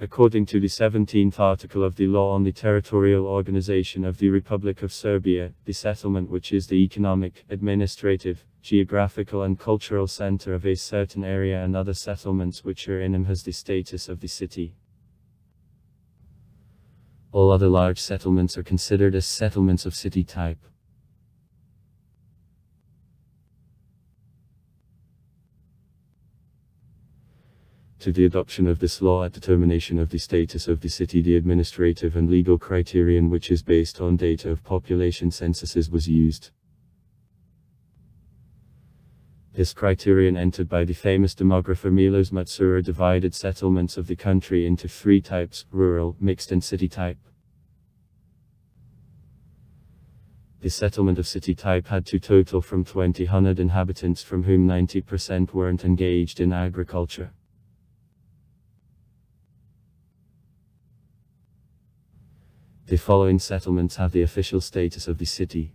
According to the 17th article of the Law on the Territorial Organization of the Republic of Serbia, the settlement, which is the economic, administrative, geographical and cultural center of a certain area, and other settlements which are in them, has the status of the city. All other large settlements are considered as settlements of city type. To the adoption of this law at determination of the status of the city, the administrative and legal criterion, which is based on data of population censuses, was used. This criterion, entered by the famous demographer Milos Matsura, divided settlements of the country into 3 types: rural, mixed and city type. The settlement of city type had to total from 2,000 inhabitants, from whom 90% weren't engaged in agriculture. The following settlements have the official status of the city: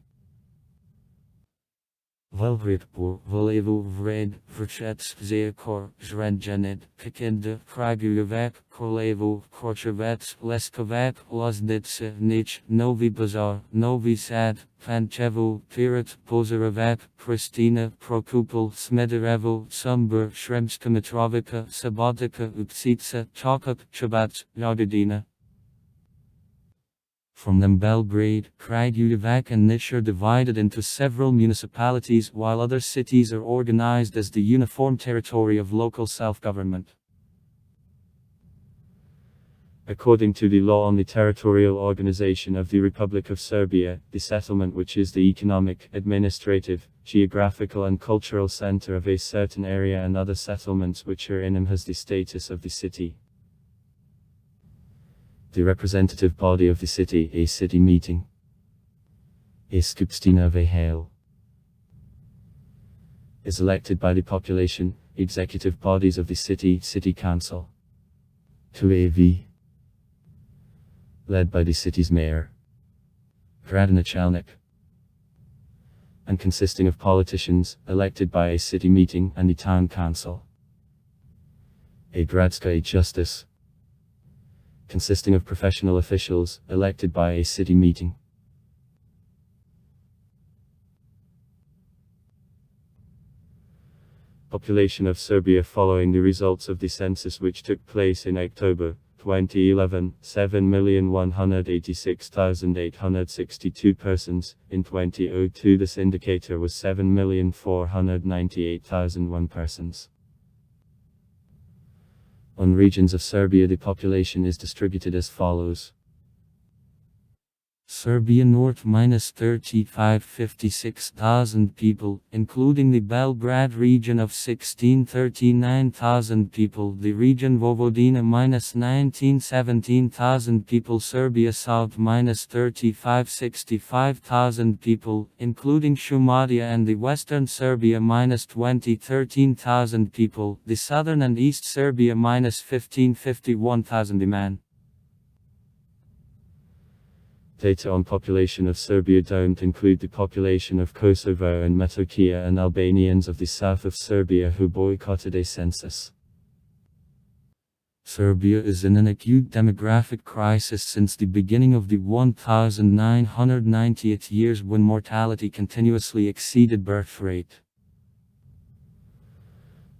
Velvritpur, Valevu, Vred, Vrčec, Zajekor, Zrenjanin, Pekinda, Kragujevac, Kolevu, Korčevec, Leskovac, Loznica, Nič, Novi Bazar, Novi Sad, Pančevo, Pirot, Požarevac, Pristina, Prokupel, Smederevo, Sombor, Sremska Mitrovica, Subotica, Upsica, Čokup, Čabac, Jagodina. From them Belgrade, Kragujevac and Niš are divided into several municipalities, while other cities are organized as the uniform territory of local self-government. According to the law on the territorial organization of the Republic of Serbia, the settlement, which is the economic, administrative, geographical and cultural center of a certain area, and other settlements which are in him, has the status of the city. The representative body of the city, a city meeting, a Skupština Vehale, is elected by the population. Executive bodies of the city, city council, to AV, led by the city's mayor, gradonačelnik, and consisting of politicians, elected by a city meeting and the town council, a gradska justice, consisting of professional officials, elected by a city meeting. Population of Serbia following the results of the census, which took place in October 2011, 7,186,862 persons. In 2002 this indicator was 7,498,001 persons. On regions of Serbia, the population is distributed as follows. Serbia North -35,56,000 people, including the Belgrade region of 16,39,000 people, the region Vojvodina -19,17,000 people, Serbia South -35,65,000 people, including Šumadija, and the Western Serbia -20,13,000 people, the Southern and East Serbia -15,51,000 demand. Data on population of Serbia don't include the population of Kosovo and Metohija and Albanians of the south of Serbia who boycotted a census. Serbia is in an acute demographic crisis since the beginning of the 1990th years, when mortality continuously exceeded birth rate.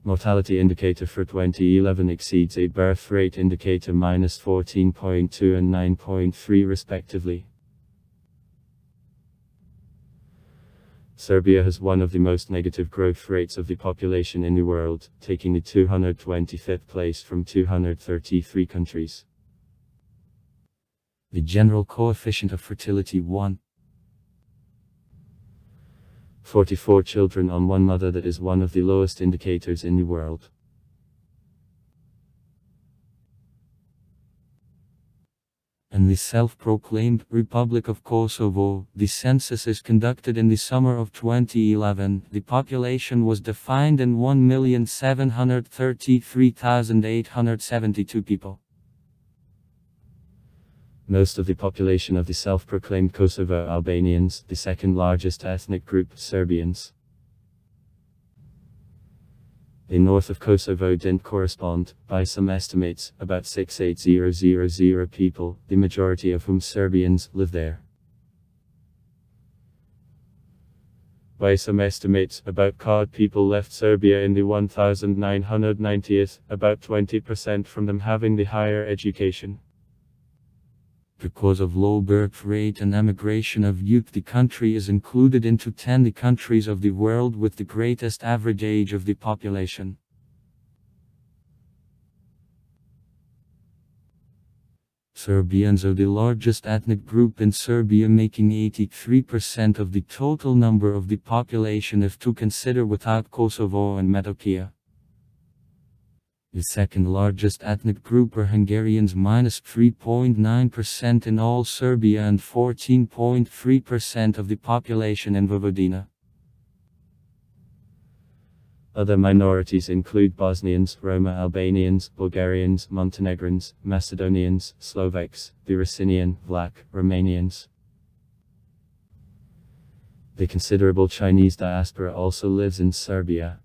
Mortality indicator for 2011 exceeds a birth rate indicator -14.2 and 9.3 respectively. Serbia has one of the most negative growth rates of the population in the world, taking the 225th place from 233 countries. The general coefficient of fertility 1.44 children on one mother, that is one of the lowest indicators in the world. In the self-proclaimed Republic of Kosovo, the census is conducted in the summer of 2011. The population was defined in 1,733,872 people. Most of the population of the self-proclaimed Kosovo Albanians, the second largest ethnic group, Serbians. The north of Kosovo didn't correspond, by some estimates, about 68,000 people, the majority of whom Serbians, live there. By some estimates, about cod people left Serbia in the 1990s, about 20% from them having the higher education. Because of low birth rate and emigration of youth, the country is included into 10 the countries of the world with the greatest average age of the population. Serbians are the largest ethnic group in Serbia, making 83% of the total number of the population if to consider without Kosovo and Metohija. The second largest ethnic group are Hungarians, -3.9% in all Serbia and 14.3% of the population in Vojvodina. Other minorities include Bosnians, Roma, Albanians, Bulgarians, Montenegrins, Macedonians, Slovaks, Byelorusian, Vlach, Romanians. The considerable Chinese diaspora also lives in Serbia.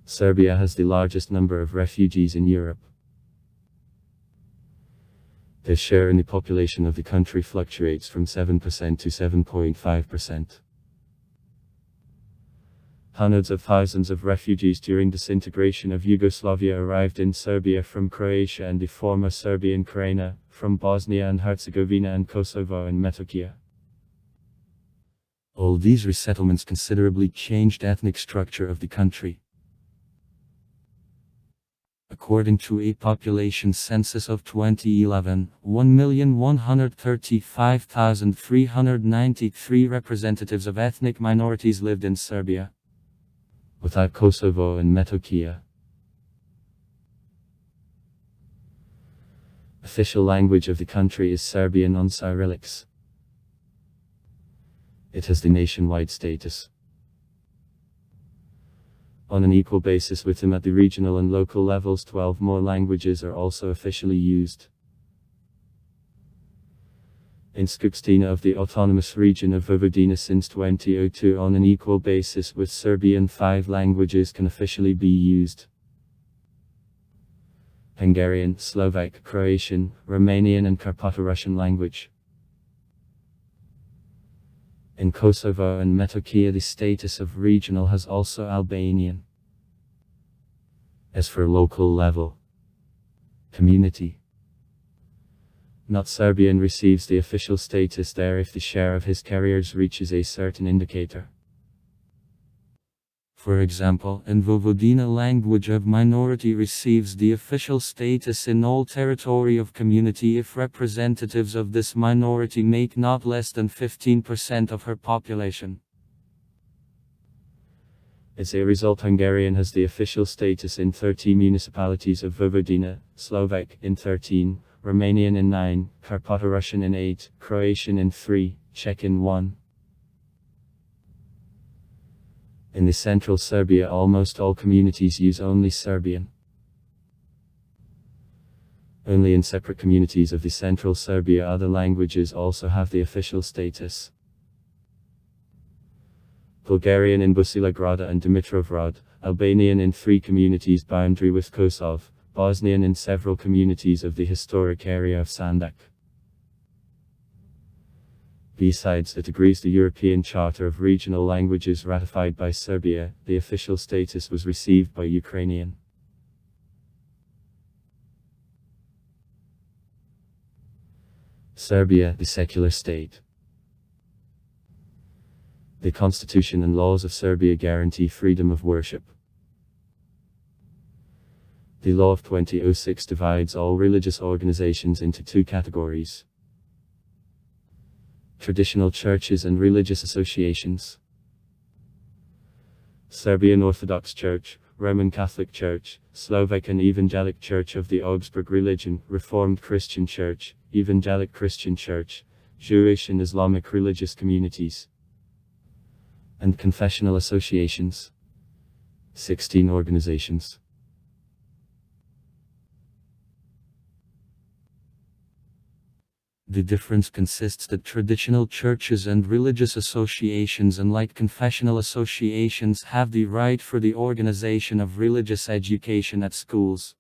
Serbia has the largest number of refugees in Europe. Their share in the population of the country fluctuates from 7% to 7.5%. Hundreds of thousands of refugees during disintegration of Yugoslavia arrived in Serbia from Croatia and the former Serbian Krajina, from Bosnia and Herzegovina and Kosovo and Metohija. All these resettlements considerably changed ethnic structure of the country. According to a population census of 2011, 1,135,393 representatives of ethnic minorities lived in Serbia, without Kosovo and Metohija. Official language of the country is Serbian on Cyrillics. It has the nationwide status. On an equal basis with them at the regional and local levels, 12 more languages are also officially used. In Skupština of the Autonomous Region of Vojvodina since 2002, on an equal basis with Serbian, 5 languages can officially be used: Hungarian, Slovak, Croatian, Romanian and Carpato-Russian language. In Kosovo and Metohija the status of regional has also Albanian. As for local level, community, not Serbian receives the official status there if the share of his carriers reaches a certain indicator. For example, in Vojvodina, language of minority receives the official status in all territory of community if representatives of this minority make not less than 15% of her population. As a result, Hungarian has the official status in 30 municipalities of Vojvodina, Slovak in 13, Romanian in 9, Carpato-Russian in 8, Croatian in 3, Czech in 1. In the central Serbia, almost all communities use only Serbian. Only in separate communities of the central Serbia other languages also have the official status. Bulgarian in Bosilegrad and Dimitrovgrad, Albanian in 3 communities boundary with Kosovo, Bosnian in several communities of the historic area of Sandžak. Besides, it agrees the European Charter of Regional Languages ratified by Serbia, the official status was received by Ukrainian. Serbia, the secular state. The Constitution and laws of Serbia guarantee freedom of worship. The law of 2006 divides all religious organizations into 2 categories: traditional churches and religious associations. Serbian Orthodox Church, Roman Catholic Church, Slovak and Evangelic Church of the Augsburg Religion, Reformed Christian Church, Evangelic Christian Church, Jewish and Islamic religious communities, and confessional associations. 16 organizations. The difference consists that traditional churches and religious associations, unlike confessional associations, have the right for the organization of religious education at schools.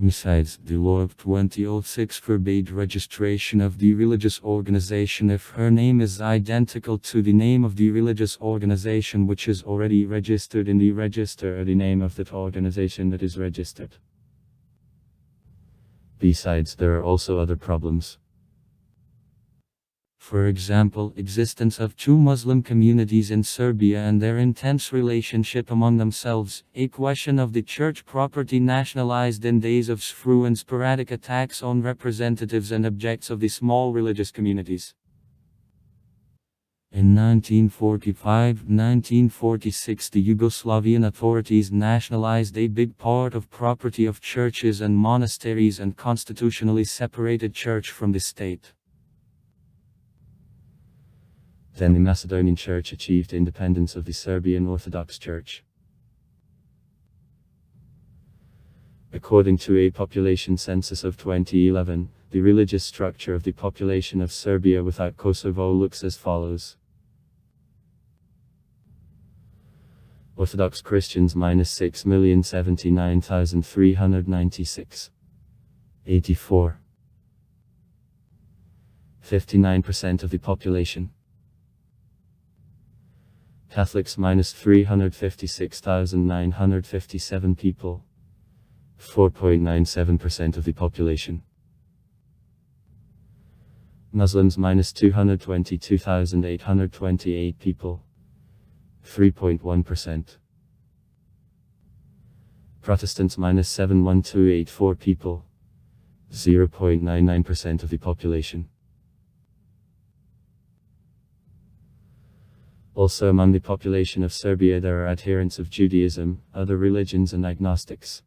Besides, the law of 2006 forbade registration of the religious organization if her name is identical to the name of the religious organization which is already registered in the register, or the name of that organization that is registered. Besides, there are also other problems. For example, existence of 2 Muslim communities in Serbia and their intense relationship among themselves, a question of the church property nationalized in days of SFRU, and sporadic attacks on representatives and objects of the small religious communities. In 1945-1946 the Yugoslavian authorities nationalized a big part of property of churches and monasteries and constitutionally separated church from the state. Then the Macedonian Church achieved independence of the Serbian Orthodox Church. According to a population census of 2011, the religious structure of the population of Serbia without Kosovo looks as follows. Orthodox Christians -6,079,396. 84. 59% of the population. Catholics minus 356,957 people, 4.97% of the population. Muslims minus 222,828 people, 3.1%. Protestants minus 71284 people, 0.99% of the population. Also among the population of Serbia there are adherents of Judaism, other religions and agnostics.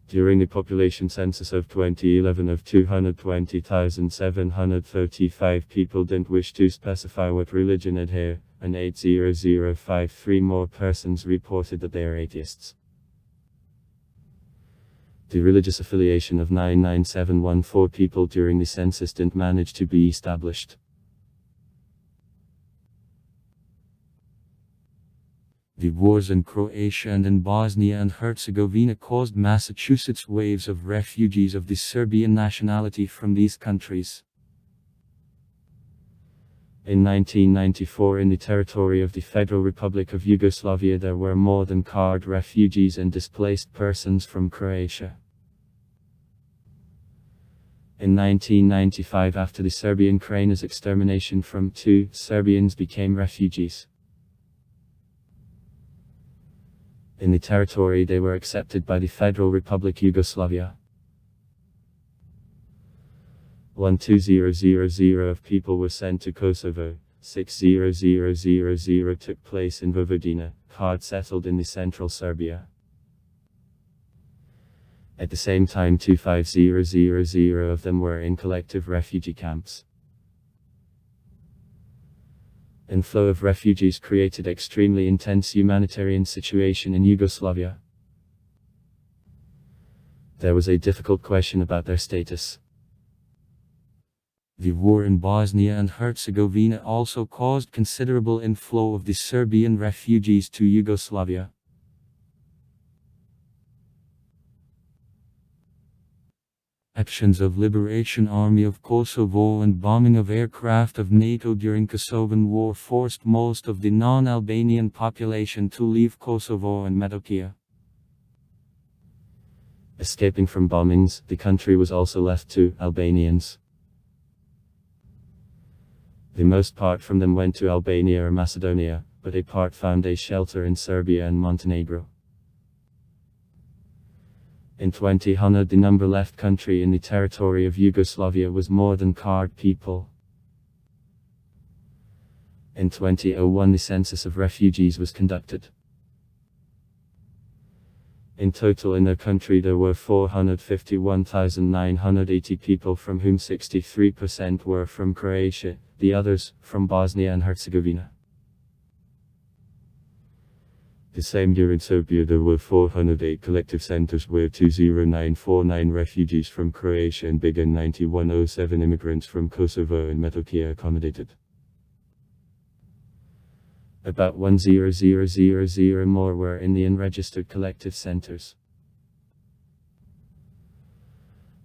During the population census of 2011 of 220,735 people didn't wish to specify what religion adhere, and 80053 more persons reported that they are atheists. The religious affiliation of 99714 people during the census didn't manage to be established. The wars in Croatia and in Bosnia and Herzegovina caused Massachusetts waves of refugees of the Serbian nationality from these countries. In 1994 in the territory of the Federal Republic of Yugoslavia there were more than card refugees and displaced persons from Croatia. In 1995 after the Serbian Krajinas extermination from 2 Serbians became refugees. In the territory they were accepted by the Federal Republic Yugoslavia. 120,000 of people were sent to Kosovo, 6,000 took place in Vojvodina, hard settled in the central Serbia. At the same time 25,000 of them were in collective refugee camps. Inflow of refugees created extremely intense humanitarian situation in Yugoslavia. There was a difficult question about their status. The war in Bosnia and Herzegovina also caused considerable inflow of the Serbian refugees to Yugoslavia. Actions of Liberation Army of Kosovo and bombing of aircraft of NATO during Kosovan War forced most of the non-Albanian population to leave Kosovo and Metohija. Escaping from bombings, the country was also left to Albanians. The most part from them went to Albania or Macedonia, but a part found a shelter in Serbia and Montenegro. In 2000 the number left country in the territory of Yugoslavia was more than card people. In 2001 the census of refugees was conducted. In total in their country there were 451,980 people, from whom 63% were from Croatia, the others from Bosnia and Herzegovina. The same year in Serbia there were 408 collective centers where 20949 refugees from Croatia and big N9107 immigrants from Kosovo and Metohija accommodated. About 100,000 more were in the unregistered collective centers.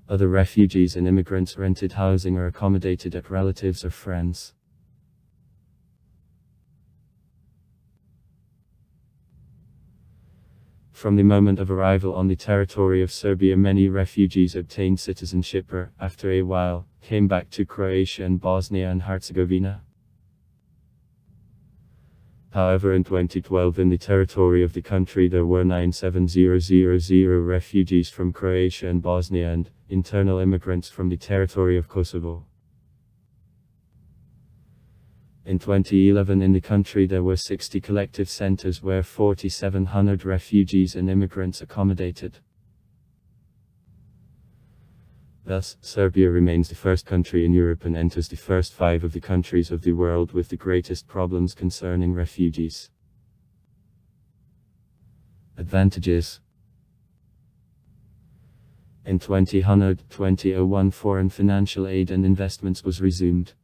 Other refugees and immigrants rented housing or accommodated at relatives or friends. From the moment of arrival on the territory of Serbia many refugees obtained citizenship or, after a while, came back to Croatia and Bosnia and Herzegovina. However, in 2012 in the territory of the country there were 97,000 refugees from Croatia and Bosnia and internal immigrants from the territory of Kosovo. In 2011 in the country there were 60 collective centers where 4,700 refugees and immigrants accommodated. Thus, Serbia remains the first country in Europe and enters the first 5 of the countries of the world with the greatest problems concerning refugees. Advantages. In 2001 foreign financial aid and investments was resumed.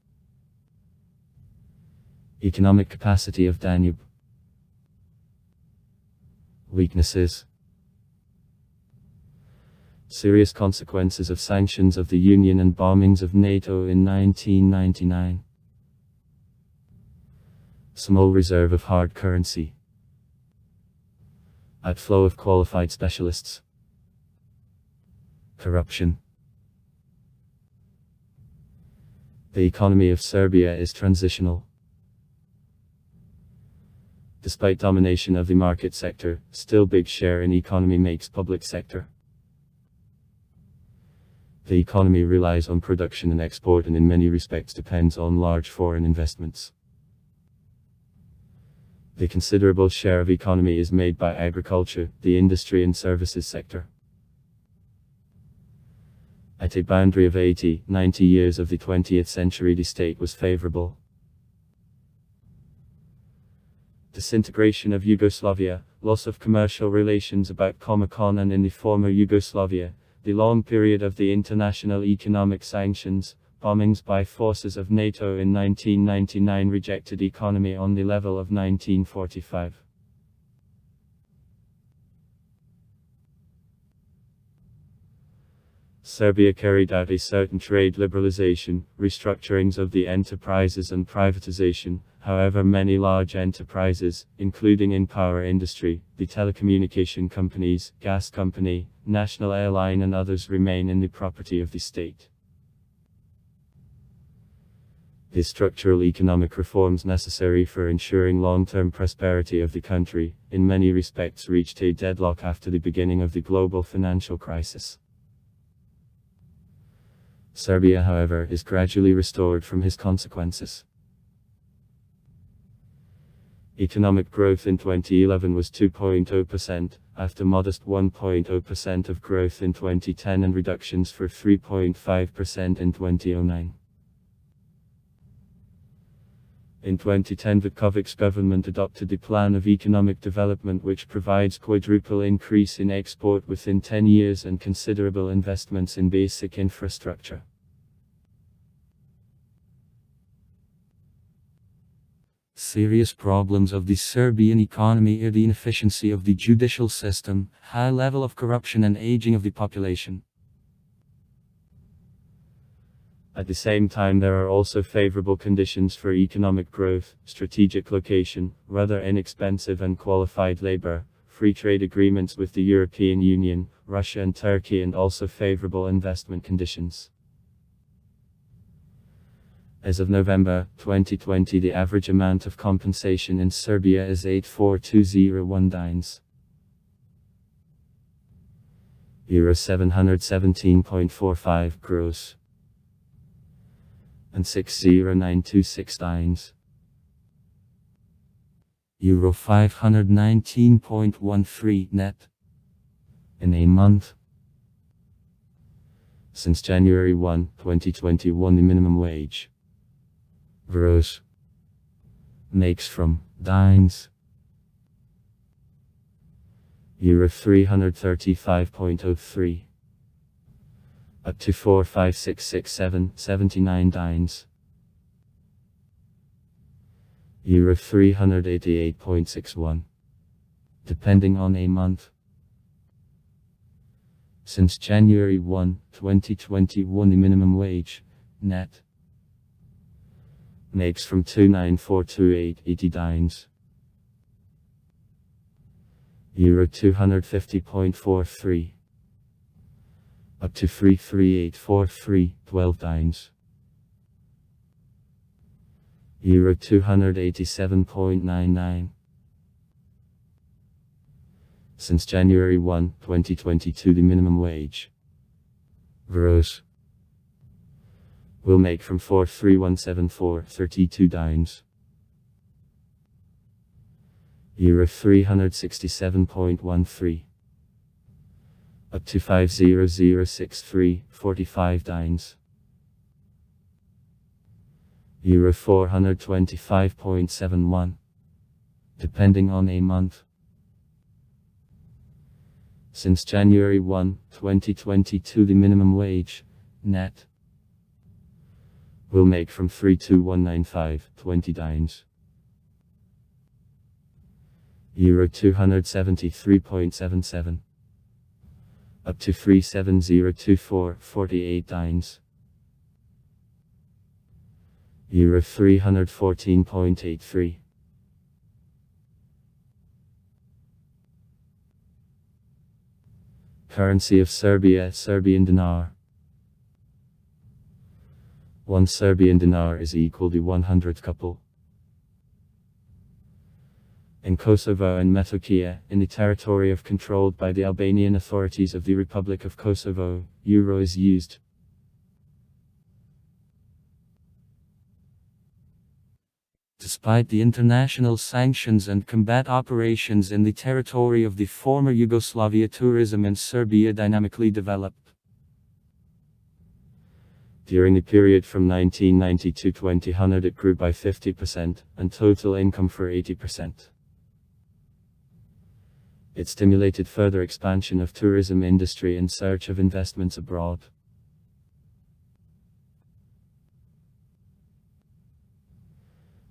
Economic capacity of Danube. Weaknesses. Serious consequences of sanctions of the Union and bombings of NATO in 1999. Small reserve of hard currency. Outflow of qualified specialists. Corruption. The economy of Serbia is transitional. Despite domination of the market sector, still big share in economy makes public sector. The economy relies on production and export and in many respects depends on large foreign investments. The considerable share of economy is made by agriculture, the industry and services sector. At a boundary of 80-90 years of the 20th century, the state was favorable. Disintegration of Yugoslavia, loss of commercial relations about Comecon and in the former Yugoslavia, the long period of the international economic sanctions, bombings by forces of NATO in 1999, rejected economy on the level of 1945. Serbia carried out a certain trade liberalization, restructurings of the enterprises and privatization. However, many large enterprises, including in power industry, the telecommunication companies, gas company, national airline and others remain in the property of the state. The structural economic reforms necessary for ensuring long-term prosperity of the country, in many respects reached a deadlock after the beginning of the global financial crisis. Serbia, however, is gradually restored from his consequences. Economic growth in 2011 was 2.0%, after modest 1.0% of growth in 2010 and reductions for 3.5% in 2009. In 2010, Vukovic's government adopted the Plan of Economic Development, which provides quadruple increase in export within 10 years and considerable investments in basic infrastructure. Serious problems of the Serbian economy are the inefficiency of the judicial system, high level of corruption and aging of the population. At the same time, there are also favorable conditions for economic growth, strategic location, rather inexpensive and qualified labor, free trade agreements with the European Union, Russia and Turkey, and also favorable investment conditions. As of November 2020, the average amount of compensation in Serbia is 84201 dimes. Euro 717.45 gross. And 60926 dimes. Euro 519.13 net. In a month. Since January 1, 2021, the minimum wage gross makes from dimes Euro 335.03 up to 45667.79 dimes. Euro 388.61. Depending on a month. Since January 1, 2021, the minimum wage, net, makes from 29428.80 dimes. Euro 250.43. Up to 33843.12 dimes. Euro 287.99. Since January 1, 2022, the minimum wage gross will make from 43174.32 dimes. Euro 367.13. Up to 50063.45 dimes. Euro 425.71. Depending on a month. Since January 1, 2022, the minimum wage, net, will make from 32195.20 dimes. Euro 273.77. Up to 37024.48 dimes. Euro 314.83. Currency of Serbia, Serbian dinar. 1 Serbian dinar is equal to 100 couple. In Kosovo and Metohija, in the territory controlled by the Albanian authorities of the Republic of Kosovo, euro is used. Despite the international sanctions and combat operations in the territory of the former Yugoslavia, tourism in Serbia dynamically developed. During the period from 1990 to 2000 it grew by 50%, and total income for 80%. It stimulated further expansion of tourism industry in search of investments abroad.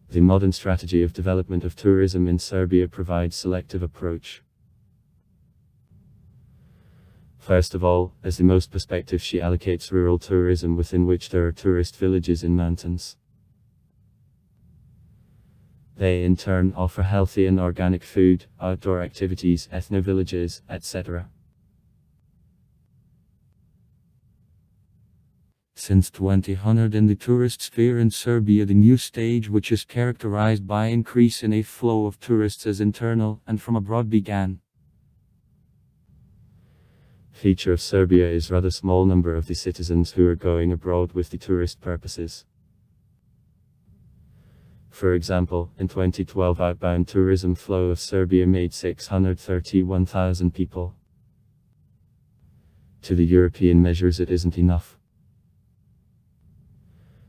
The modern strategy of development of tourism in Serbia provides selective approach. First of all, as the most perspective, she allocates rural tourism within which there are tourist villages in mountains. They in turn offer healthy and organic food, outdoor activities, ethno-villages, etc. Since 2000 in the tourist sphere in Serbia, the new stage, which is characterized by increase in a flow of tourists as internal and from abroad, began. Feature of Serbia is rather small number of the citizens who are going abroad with the tourist purposes. For example, in 2012 outbound tourism flow of Serbia made 631,000 people. To the European measures it isn't enough.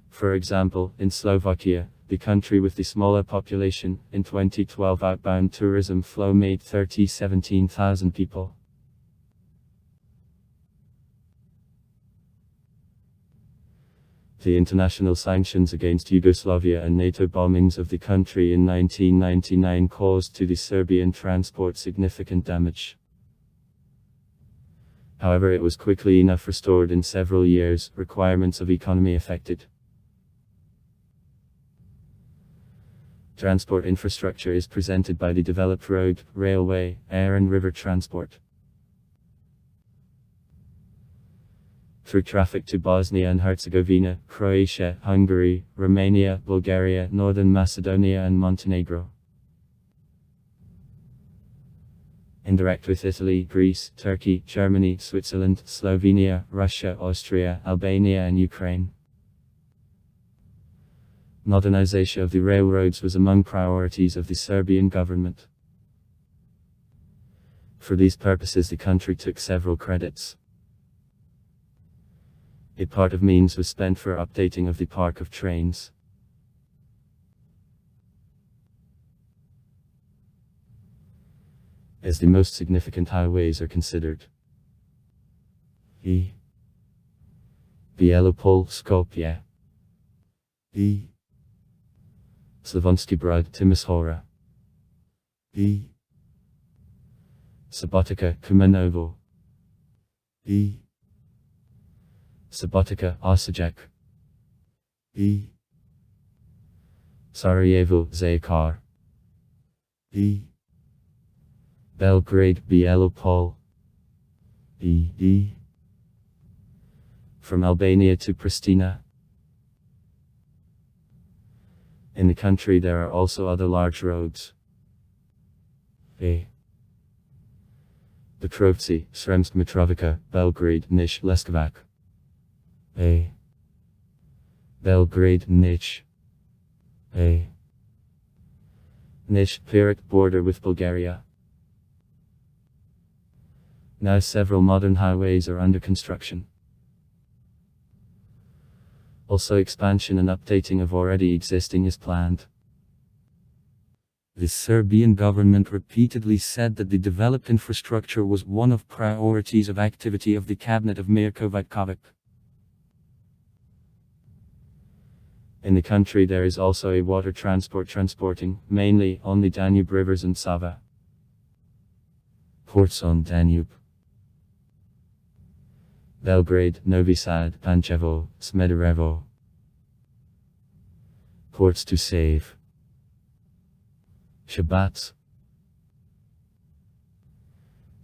For example, in Slovakia, the country with the smaller population, in 2012 outbound tourism flow made 17,000 people. The international sanctions against Yugoslavia and NATO bombings of the country in 1999 caused to the Serbian transport significant damage. However, it was quickly enough restored in several years, requirements of economy affected. Transport infrastructure is presented by the developed road, railway, air and river transport. Through traffic to Bosnia and Herzegovina, Croatia, Hungary, Romania, Bulgaria, Northern Macedonia and Montenegro. Indirect with Italy, Greece, Turkey, Germany, Switzerland, Slovenia, Russia, Austria, Albania and Ukraine. Modernization of the railroads was among priorities of the Serbian government. For these purposes the country took several credits. A part of means was spent for updating of the park of trains. As the most significant highways are considered: E. Bielopol, Skopje. E. Slavonski Brod, Timisoara. E. Subotica, Kumanovo. E. Subotica, Osijek. E. Sarajevo, Zakar. E. Belgrade, Bielopol. E. From Albania to Pristina. In the country there are also other large roads. A. Petrovci, Sremsk Mitrovica, Belgrade, Niš, Leskovac. A. Belgrade, Niš. A. Niš, Pirot, border with Bulgaria. Now several modern highways are under construction. Also expansion and updating of already existing is planned. The Serbian government repeatedly said that the developed infrastructure was one of priorities of activity of the cabinet of Mirko Vajkovic. In the country there is also a water transport transporting, mainly, on the Danube rivers and Sava. Ports on Danube: Belgrade, Novi Sad, Pančevo, Smederevo. Ports to save: Shabac,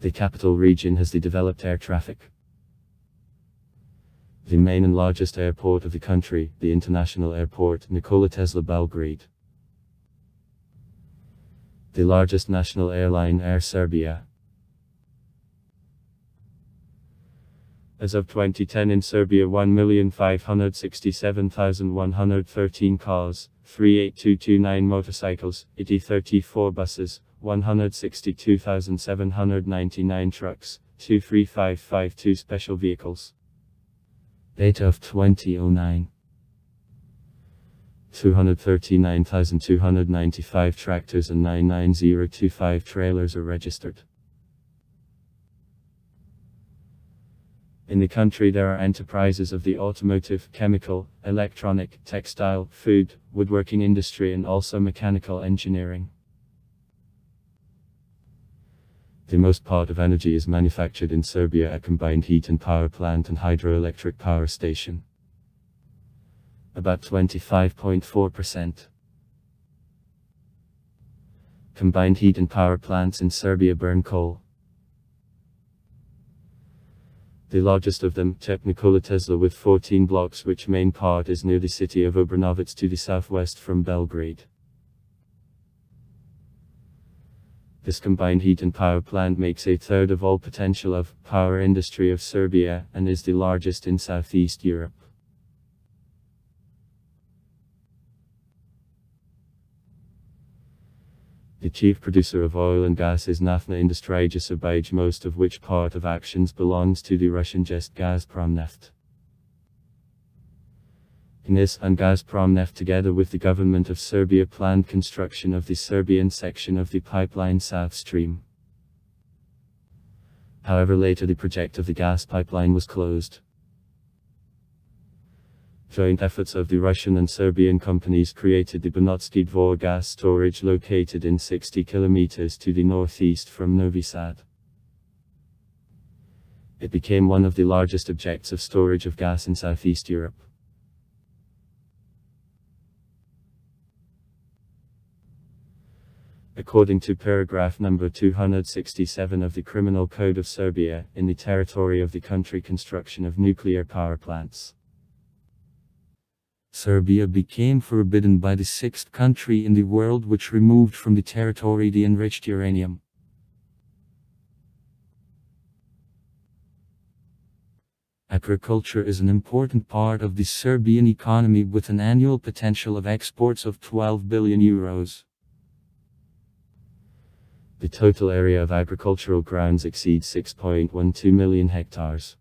The capital region has the developed air traffic. The main and largest airport of the country, the international airport Nikola Tesla Belgrade. The largest national airline, Air Serbia. As of 2010 in Serbia 1,567,113 cars, 38229 motorcycles, 34 buses, 162,799 trucks, 23552 special vehicles. Data of 2009. 239,295 tractors and 99025 trailers are registered. In the country there are enterprises of the automotive, chemical, electronic, textile, food, woodworking industry and also mechanical engineering. The most part of energy is manufactured in Serbia at combined heat and power plant and hydroelectric power station. About 25.4%. Combined heat and power plants in Serbia burn coal. The largest of them, Nikola Tesla, with 14 blocks, which main part is near the city of Obranovac to the southwest from Belgrade. This combined heat and power plant makes a third of all potential of power industry of Serbia and is the largest in Southeast Europe. The chief producer of oil and gas is Naftna Industrija Srbija, most of which part of actions belongs to the Russian jest Gazprom Neft. NIS and Gazprom Neft together with the government of Serbia planned construction of the Serbian section of the pipeline South Stream. However, later the project of the gas pipeline was closed. Joint efforts of the Russian and Serbian companies created the Banatski Dvor gas storage located in 60 kilometers to the northeast from Novi Sad. It became one of the largest objects of storage of gas in Southeast Europe. According to paragraph number 267 of the Criminal Code of Serbia, in the territory of the country construction of nuclear power plants. Serbia became forbidden by the sixth country in the world which removed from the territory the enriched uranium. Agriculture is an important part of the Serbian economy with an annual potential of exports of 12 billion euros. The total area of agricultural grounds exceeds 6.12 million hectares.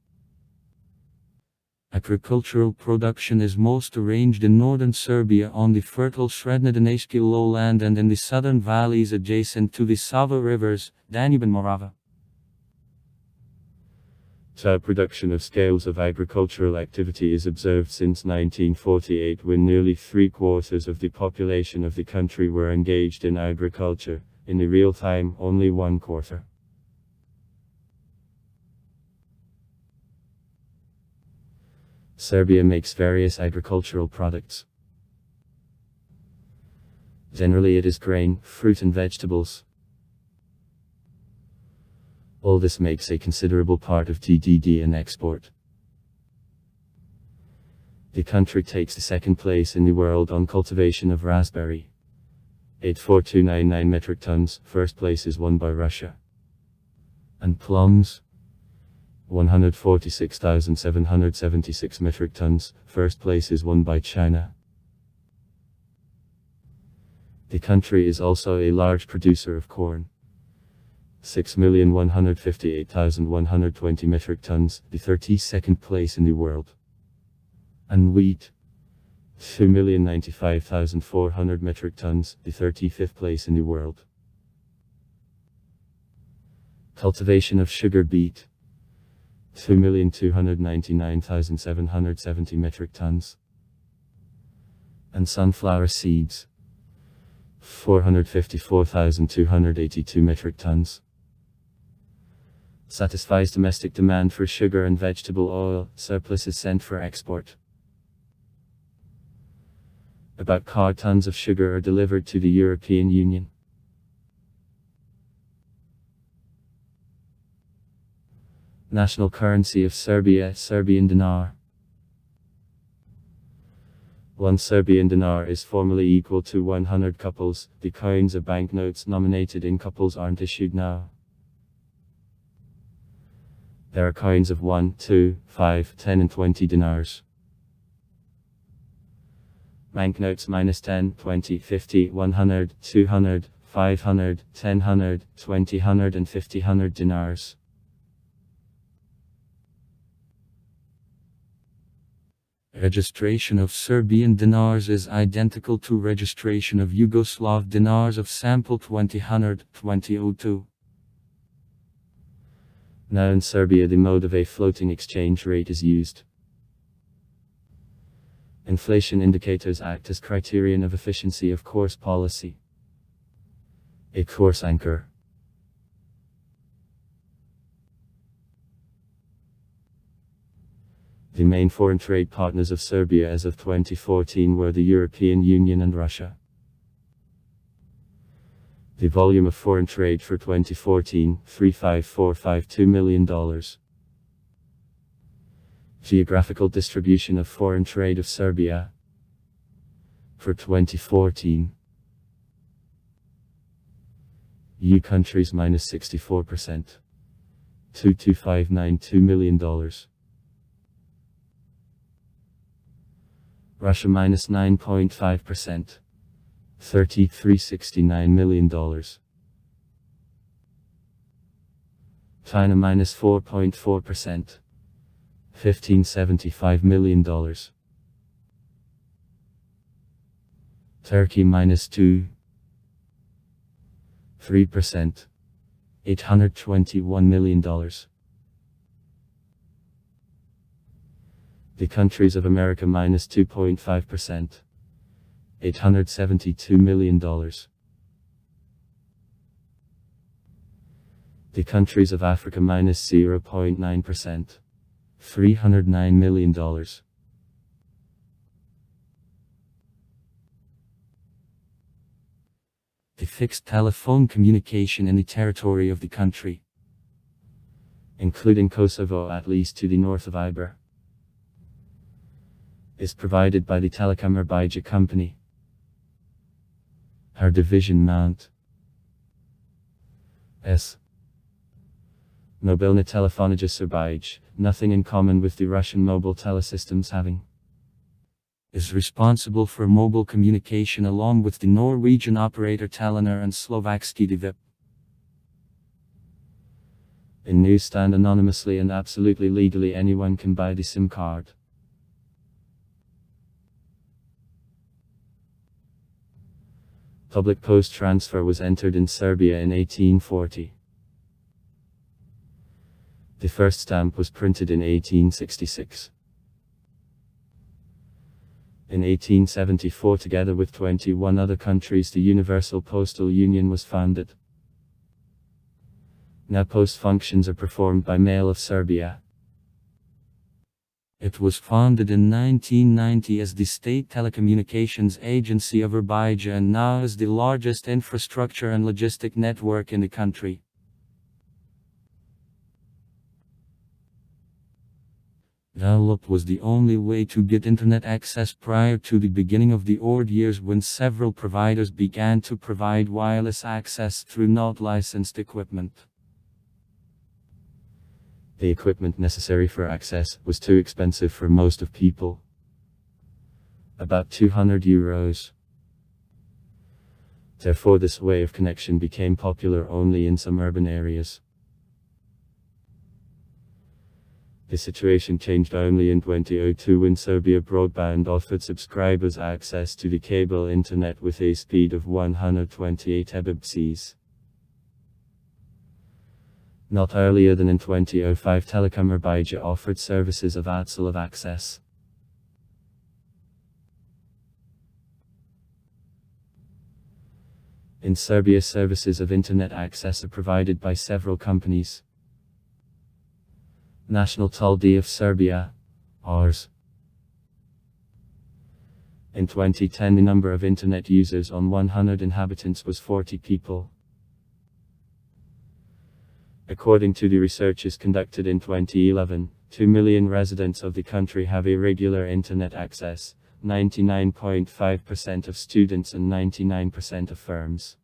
Agricultural production is most arranged in northern Serbia on the fertile Srednjodanski lowland and in the southern valleys adjacent to the Sava rivers, Danube and Morava. Production of scales of agricultural activity is observed since 1948, when nearly 3/4 of the population of the country were engaged in agriculture. In the real time, only 1/4. Serbia makes various agricultural products. Generally it is grain, fruit and vegetables. All this makes a considerable part of GDP and export. The country takes the second place in the world on cultivation of raspberry. 84299 metric tons, first place is won by Russia. And plums, 146,776 metric tons, first place is won by China. The country is also a large producer of corn. 6,158,120 metric tons, the 32nd place in the world. And wheat, 2,095,400 metric tons, the 35th place in the world. Cultivation of sugar beet, 2,299,770 metric tons. And sunflower seeds, 454,282 metric tons. Satisfies domestic demand for sugar and vegetable oil, surplus is sent for export. About car tons of sugar are delivered to the European Union. National currency of Serbia, Serbian dinar. 1 Serbian dinar is formally equal to 100 couples. The coins of banknotes nominated in couples aren't issued now. There are coins of 1, 2, 5, 10 and 20 dinars. Banknotes -10, 20, 50, 100, 200, 500, 1000, 2000 and 50 dinars. Registration of Serbian dinars is identical to registration of Yugoslav dinars of sample 2002. Now in Serbia the mode of a floating exchange rate is used. Inflation indicators act as criterion of efficiency of course policy. A course anchor. The main foreign trade partners of Serbia as of 2014 were the European Union and Russia. The volume of foreign trade for 2014, $35452 million. Geographical distribution of foreign trade of Serbia for 2014. EU countries -64%, $22592 million. Russia -9.5%, $3369 million. China -4.4%, $1575 million. Turkey -3%, $821 million. The countries of America -2.5%, $872 million. The countries of Africa -0.9%, $309 million. The fixed telephone communication in the territory of the country, including Kosovo at least to the north of Iber, is provided by the Telekom Erbija company. Her division Mount S. Mobilna Telefonija Serbija, nothing in common with the Russian mobile telesystems having, is responsible for mobile communication along with the Norwegian operator Telenor and Slovakski Divip. In newsstand anonymously and absolutely legally anyone can buy the SIM card. Public post transfer was entered in Serbia in 1840. The first stamp was printed in 1866. In 1874, together with 21 other countries, the Universal Postal Union was founded. Now post functions are performed by Mail of Serbia. It was founded in 1990 as the State Telecommunications Agency of Erbija and now is the largest infrastructure and logistic network in the country. Dial-up was the only way to get internet access prior to the beginning of the old years when several providers began to provide wireless access through not licensed equipment. The equipment necessary for access was too expensive for most of people. About €200. Therefore this way of connection became popular only in some urban areas. The situation changed only in 2002 when Serbia Broadband offered subscribers access to the cable internet with a speed of 128 Mbps. Not earlier than in 2005, Telekom Erbija offered services of ADSL of access. In Serbia, services of internet access are provided by several companies. National Toldi of Serbia, ORS. In 2010, the number of internet users on 100 inhabitants was 40 people. According to the researches conducted in 2011, 2 million residents of the country have irregular internet access, 99.5% of students and 99% of firms.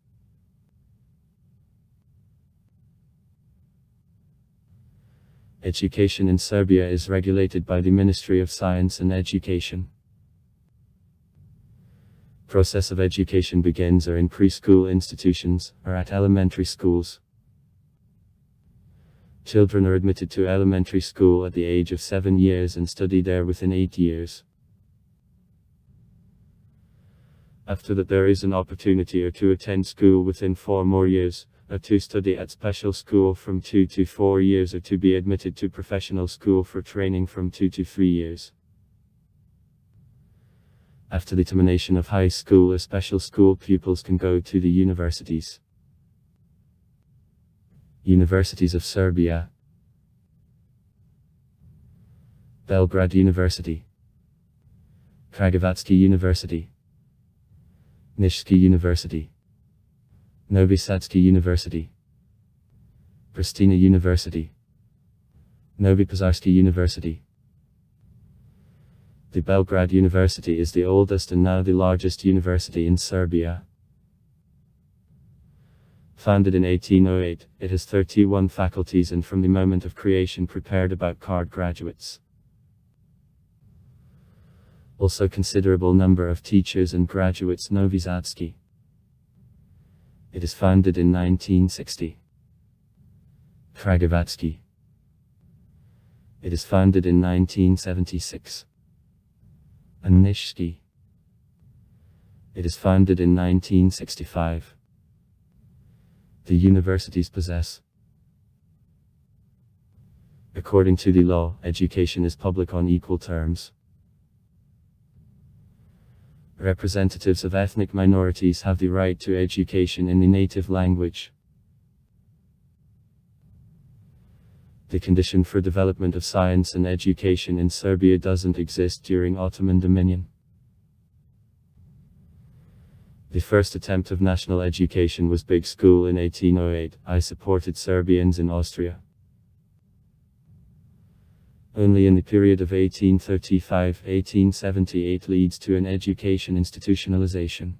Education in Serbia is regulated by the Ministry of Science and Education. Process of education begins in preschool institutions, or at elementary schools. Children are admitted to elementary school at the age of 7 years and study there within 8 years. After that there is an opportunity to attend school within 4 more years, or to study at special school from 2 to 4 years, or to be admitted to professional school for training from 2 to 3 years. After the termination of high school or special school, pupils can go to the universities. Universities of Serbia: Belgrade University, Kragujevac University, Niški University, Novi Sadski University, Pristina University, Novi Pazarski University. The Belgrade University is the oldest and now the largest university in Serbia. Founded in 1808, it has 31 faculties and from the moment of creation prepared about card graduates. Also considerable number of teachers and graduates. Novi Sadski. It is founded in 1960. Kragujevac. It is founded in 1976. And Niški. It is founded in 1965. The universities possess. According to the law, education is public on equal terms. Representatives of ethnic minorities have the right to education in the native language. The condition for development of science and education in Serbia doesn't exist during Ottoman dominion. The first attempt of national education was Big School in 1808. I supported Serbians in Austria. Only in the period of 1835-1878 leads to an education institutionalization.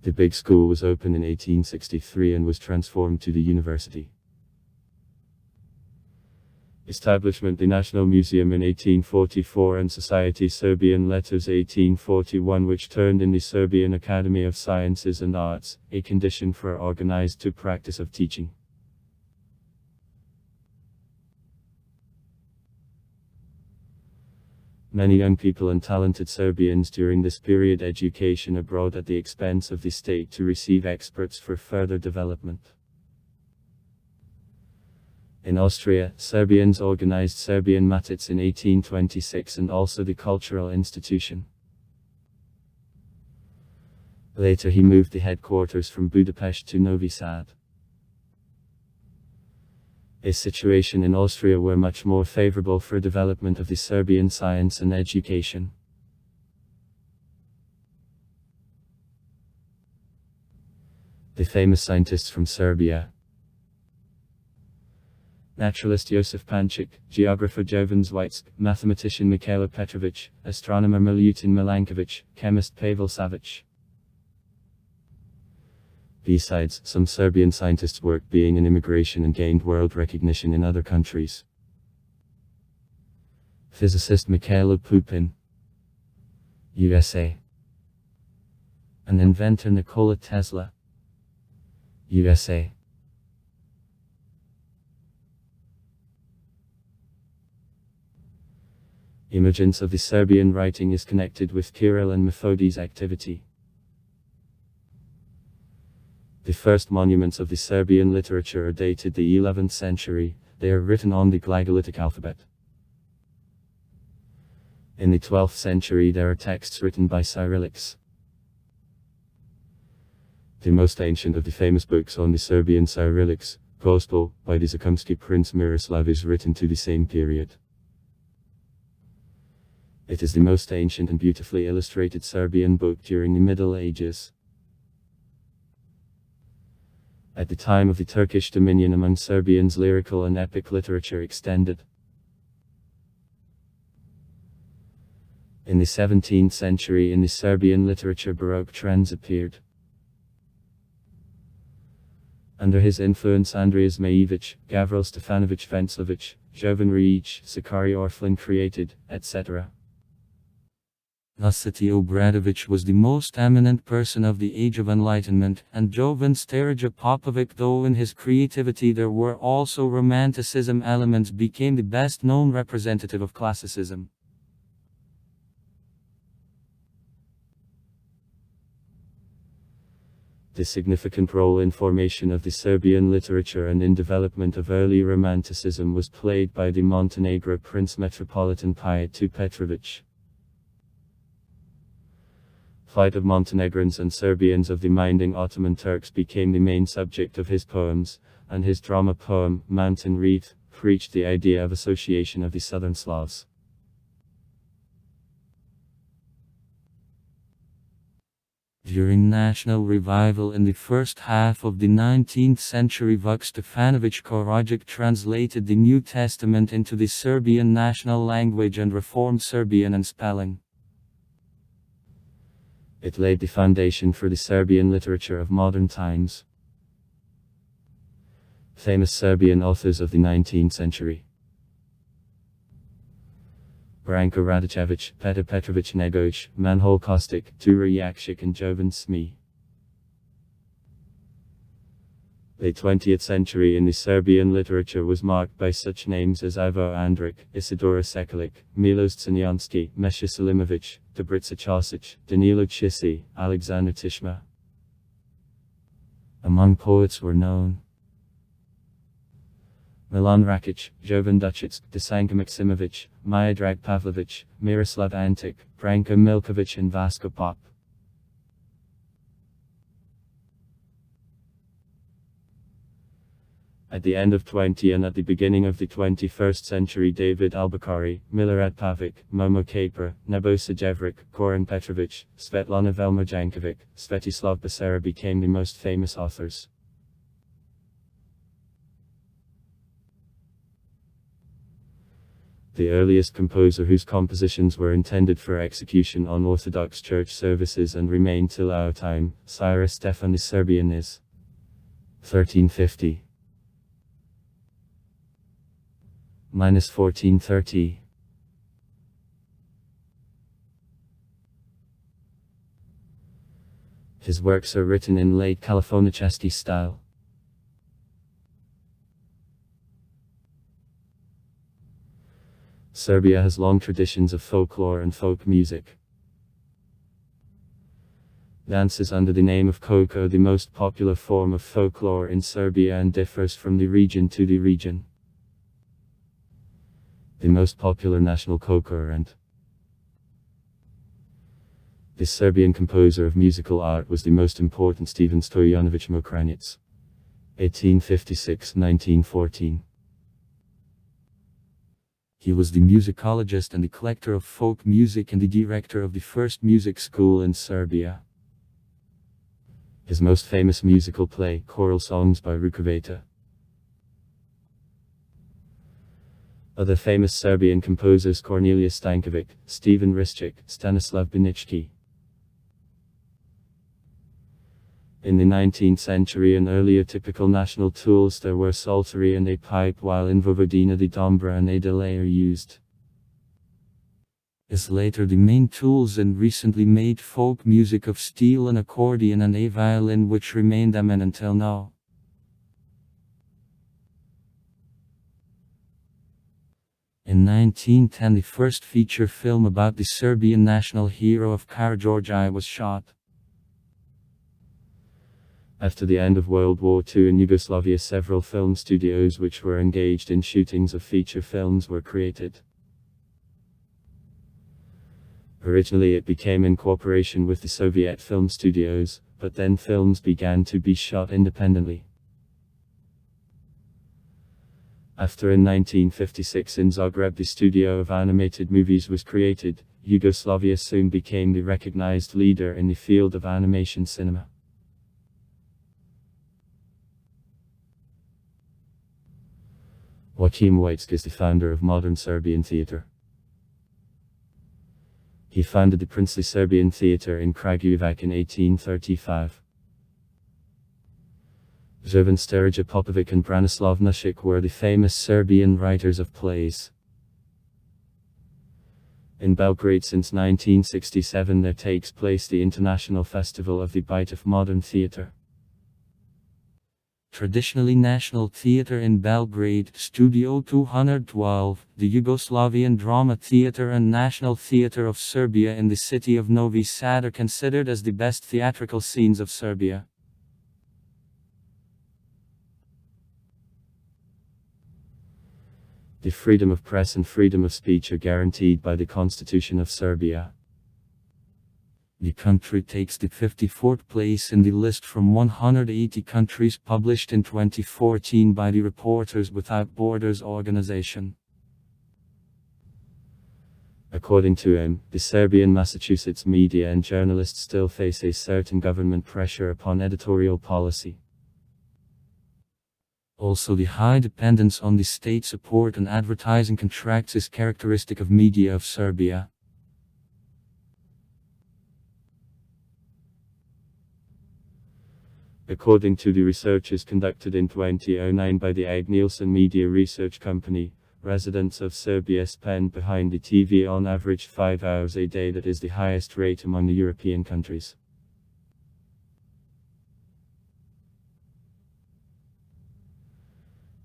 The Big School was opened in 1863 and was transformed to the university. Establishment: the National Museum in 1844 and Society Serbian Letters 1841, which turned in the Serbian Academy of Sciences and Arts, a condition for organized to practice of teaching. Many young people and talented Serbians during this period education abroad at the expense of the state to receive experts for further development. In Austria, Serbians organized Serbian Matice in 1826 and also the Cultural Institution. Later he moved the headquarters from Budapest to Novi Sad. A situation in Austria were much more favorable for development of the Serbian science and education. The famous scientists from Serbia: naturalist Josif Pančić, geographer Jovan Zwitek, mathematician Mikhailo Petrović, astronomer Milutin Milanković, chemist Pavel Savić. Besides, some Serbian scientists worked being in immigration and gained world recognition in other countries. Physicist Mikhailo Pupin, USA. And inventor Nikola Tesla, USA. Emergence of the Serbian writing is connected with Kirill and Methodi's activity. The first monuments of the Serbian literature are dated the 11th century. They are written on the Glagolitic alphabet. In the 12th century there are texts written by Cyrillics. The most ancient of the famous books on the Serbian Cyrillics, Gospel, by the Zakumski prince Miroslav, is written to the same period. It is the most ancient and beautifully illustrated Serbian book during the Middle Ages. At the time of the Turkish dominion among Serbians, lyrical and epic literature extended. In the 17th century, in the Serbian literature, Baroque trends appeared. Under his influence, Andrija Zmajević, Gavril Stefanović Venclović, Jovan Rijić, Sakari Orflin created, etc. Asati Obradović was the most eminent person of the Age of Enlightenment, and Jovan Staraja Popović, though in his creativity there were also Romanticism elements, became the best known representative of classicism. The significant role in formation of the Serbian literature and in development of early Romanticism was played by the Montenegro Prince Metropolitan Pajat II Petrović. Fight of Montenegrins and Serbians of the minding Ottoman Turks became the main subject of his poems, and his drama poem, Mountain Wreath, preached the idea of association of the Southern Slavs. During national revival in the first half of the 19th century, Vuk Stefanović Karadzic translated the New Testament into the Serbian national language and reformed Serbian and spelling. It laid the foundation for the Serbian literature of modern times. Famous Serbian authors of the 19th century: Branko Radičević, Petar Petrović Negović, Manhol Kostic, Tura Jakšić and Jovan Sme. The 20th century in the Serbian literature was marked by such names as Ivo Andrić, Isidora Sekelić, Milos Crnjanski, Mesha Selimović, Dobrica Ćosić, Danilo Chisi, Alexander Tishma. Among poets were known Milan Rakic, Jovan Dučić, Dušanko Maksimović, Miodrag Pavlović, Miroslav Antic, Branko Milković and Vasko Pop. At the end of 20th and at the beginning of the 21st century, David Albakari, Milorad Pavic, Momo Kapra, Nebojša Jevrić, Goran Petrović, Svetlana Velmojanković, Svetislav Basara became the most famous authors. The earliest composer whose compositions were intended for execution on Orthodox Church services and remain till our time, Cyrus Stefan the Serbian is 1350. 1430. His works are written in late Kalafonichesky style. Serbia has long traditions of folklore and folk music. Dances under the name of koko are the most popular form of folklore in Serbia and differs from the region to the region. The most popular national koko and the Serbian composer of musical art was the most important Stephen Stojanović Mokranjac, 1856-1914. He was the musicologist and the collector of folk music and the director of the first music school in Serbia. His most famous musical play, Choral Songs by Rukaveta. Other famous Serbian composers: Kornelija Stanković, Stefan Risčić, Stanislav Banički. In the 19th century and earlier, typical national tools there were psaltery and a pipe, while in Vojvodina the dombra and a delay are used. As later the main tools in recently made folk music of steel, an accordion and a violin, which remained eminent until now. In 1910 the first feature film about the Serbian national hero of Karađorđe was shot. After the end of World War II in Yugoslavia, several film studios which were engaged in shootings of feature films were created. Originally it became in cooperation with the Soviet film studios, but then films began to be shot independently. After in 1956 in Zagreb the studio of animated movies was created, Yugoslavia soon became the recognized leader in the field of animation cinema. Joachim Wojcik is the founder of modern Serbian theatre. He founded the Princely Serbian Theatre in Kragujevac in 1835. Jovan Sturja Popovic and Branislav Nušić were the famous Serbian writers of plays. In Belgrade since 1967 there takes place the International Festival of the Bite of Modern Theatre. Traditionally National Theatre in Belgrade, Studio 212, the Yugoslavian Drama Theatre and National Theatre of Serbia in the city of Novi Sad are considered as the best theatrical scenes of Serbia. The freedom of press and freedom of speech are guaranteed by the Constitution of Serbia. The country takes the 54th place in the list from 180 countries published in 2014 by the Reporters Without Borders organization. According to him, the Serbian Massachusetts media and journalists still face a certain government pressure upon editorial policy. Also, the high dependence on the state support and advertising contracts is characteristic of media of Serbia. According to the researches conducted in 2009 by the Ag Nielsen Media Research Company, residents of Serbia spend behind the TV on average 5 hours a day. That is the highest rate among the European countries.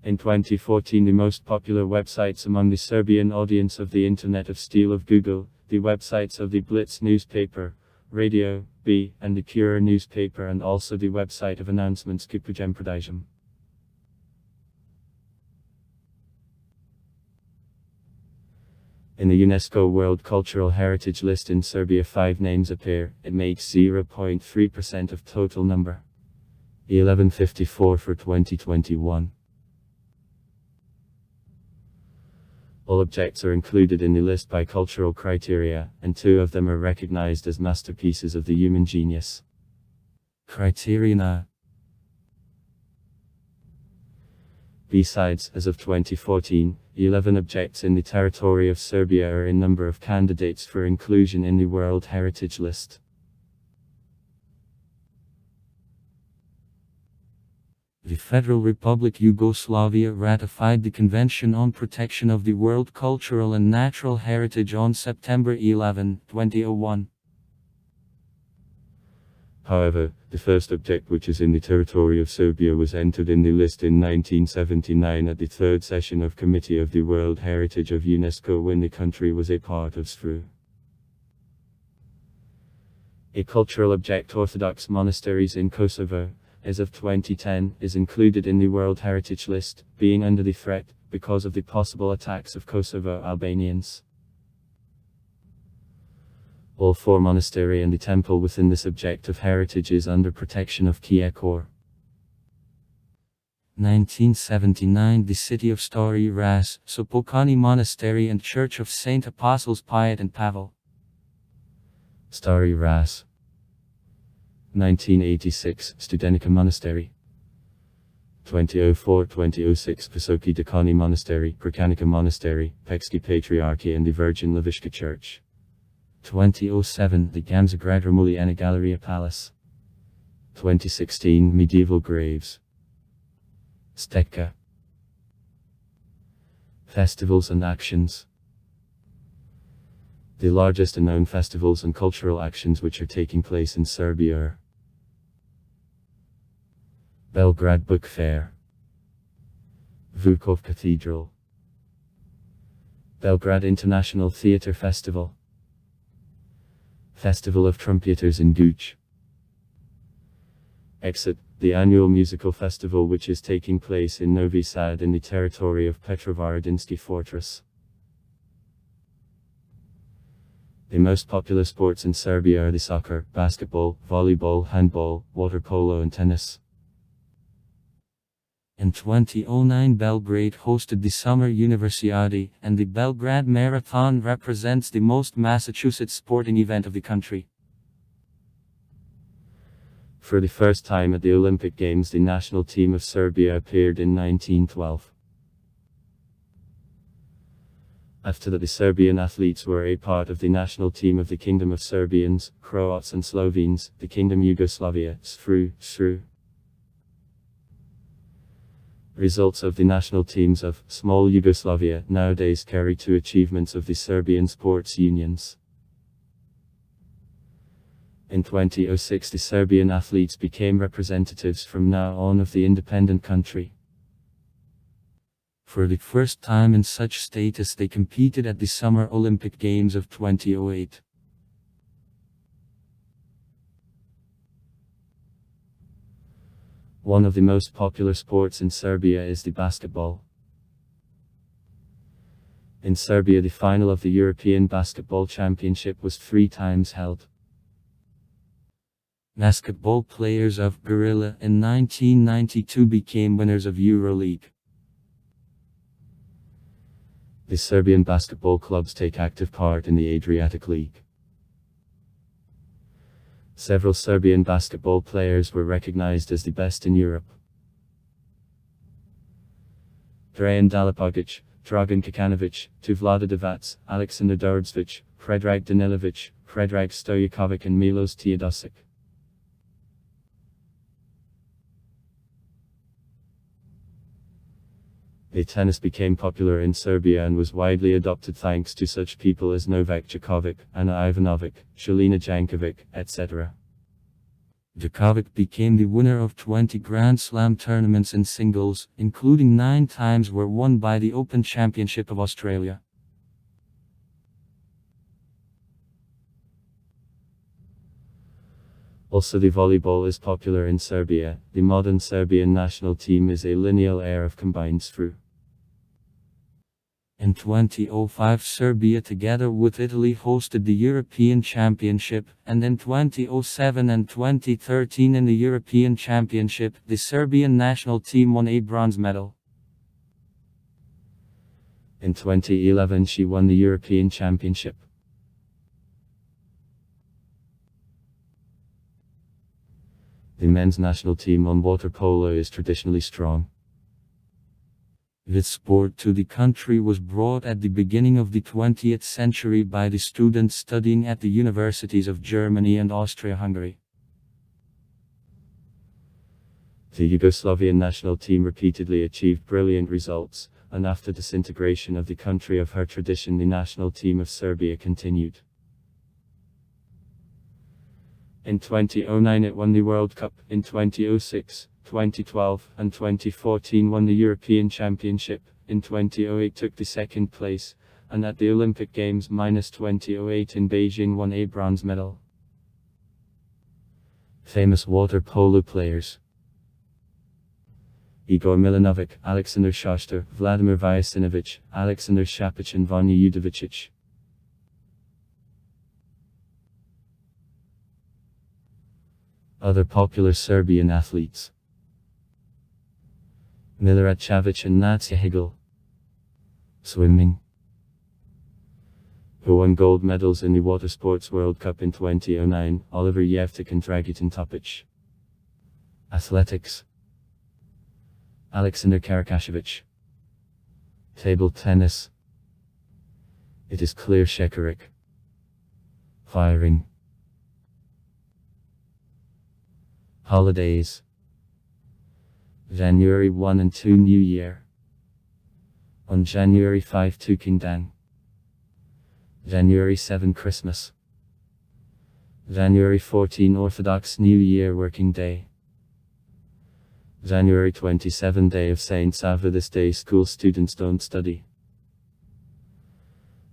In 2014 the most popular websites among the Serbian audience of the Internet of Steel of Google, the websites of the Blitz newspaper, Radio B, and the Kurer newspaper, and also the website of announcements Kupujem Prodajom. In the UNESCO World Cultural Heritage List in Serbia 5 names appear. It makes 0.3% of total number. 1154 for 2021. All objects are included in the list by cultural criteria, and 2 of them are recognized as masterpieces of the human genius. Criteria. Besides, as of 2014, 11 objects in the territory of Serbia are in number of candidates for inclusion in the World Heritage List. The Federal Republic Yugoslavia ratified the Convention on Protection of the World Cultural and Natural Heritage on September 11, 2001. However, the first object which is in the territory of Serbia was entered in the list in 1979 at the third session of Committee of the World Heritage of UNESCO when the country was a part of SFRU. A cultural object, Orthodox monasteries in Kosovo, as of 2010, is included in the World Heritage List, being under the threat, because of the possible attacks of Kosovo Albanians. All 4 monastery and the temple within this object of heritage is under protection of Kiekor. 1979 The city of Stari Ras, Sopokani Monastery and Church of Saint Apostles Piet and Pavel. Stari Ras. 1986 Studenica Monastery. 2004-2006 Visoki Dekani Monastery, Prakanica Monastery, Pexki Patriarchy and the Virgin Levishka Church. 2007 The Gamza Gradramuli Galeria Palace. 2016 Medieval Graves. Stekka. Festivals and actions. The largest and known festivals and cultural actions which are taking place in Serbia are Belgrade Book Fair, Vukov Cathedral, Belgrade International Theatre Festival, Festival of Trumpeters in Guj, Exit, the annual musical festival which is taking place in Novi Sad in the territory of Petrovaradinsky Fortress. The most popular sports in Serbia are the soccer, basketball, volleyball, handball, water polo and tennis. In 2009 Belgrade hosted the Summer Universiade, and the Belgrade Marathon represents the most Massachusetts sporting event of the country. For the first time at the Olympic Games the national team of Serbia appeared in 1912. After that, the Serbian athletes were a part of the national team of the Kingdom of Serbians, Croats and Slovenes, the Kingdom Yugoslavia, SFRU. Results of the national teams of small Yugoslavia nowadays carry to achievements of the Serbian sports unions. In 2006, the Serbian athletes became representatives from now on of the independent country. For the first time in such status, they competed at the Summer Olympic Games of 2008. One of the most popular sports in Serbia is the basketball. In Serbia, the final of the European Basketball Championship was 3 times held. Basketball players of Gorilla in 1992 became winners of EuroLeague. The Serbian basketball clubs take active part in the Adriatic League. Several Serbian basketball players were recognized as the best in Europe. Dragan Dalipogic, Dragan Kakanovic, Tuvlada Divac, Aleksandar Dordzvic, Predrag Danilovic, Predrag Stojakovic and Milos Teodosic. The tennis became popular in Serbia and was widely adopted thanks to such people as Novak Djokovic, Ana Ivanovic, Jelena Jankovic, etc. Djokovic became the winner of 20 Grand Slam tournaments in singles, including 9 times were won by the Open Championship of Australia. Also, the volleyball is popular in Serbia. The modern Serbian national team is a lineal heir of combined SFRU. In 2005, Serbia together with Italy hosted the European Championship, and in 2007 and 2013 in the European Championship, the Serbian national team won a bronze medal. In 2011, she won the European Championship. The men's national team on water polo is traditionally strong. This sport to the country was brought at the beginning of the 20th century by the students studying at the universities of Germany and Austria-Hungary. The Yugoslavian national team repeatedly achieved brilliant results, and after disintegration of the country of her tradition, the national team of Serbia continued. In 2009 it won the World Cup, in 2006, 2012, and 2014 won the European Championship, in 2008 took the 2nd place, and at the Olympic Games -2008 in Beijing won a bronze medal. Famous water polo players: Igor Milanovic, Aleksandar Šoštar, Vladimir Vujasinović, Aleksandar Šapić and Vanja Udovicic. Other popular Serbian athletes: Milorad Čavić and Natsja Higel. Swimming: who won gold medals in the Water Sports World Cup in 2009, Oliver Jevtic and Dragutin Topic. Athletics: Aleksandar Karakašević. Table tennis: it is Clear Šekaric. Firing: holidays: January 1 and 2 New Year. On January 5 Tukindang. January 7 Christmas. January 14 Orthodox New Year Working Day. January 27 Day of Saint Sava. This day school students don't study.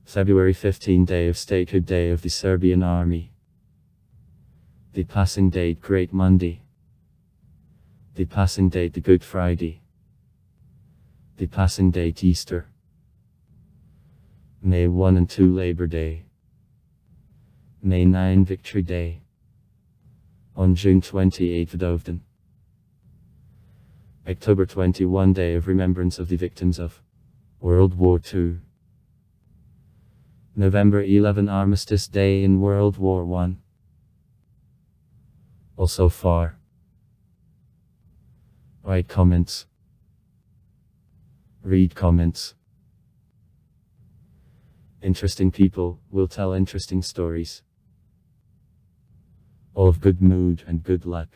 February 15 Day of Statehood, Day of the Serbian Army. The passing date Great Monday. The passing date the Good Friday. The passing date Easter. May 1 and 2 Labor Day. May 9 Victory Day. On June 28 Vidovdan. October 21 Day of Remembrance of the Victims of World War II. November 11 Armistice Day in World War I. Also far. Write comments. Read comments. Interesting people will tell interesting stories. All of good mood and good luck.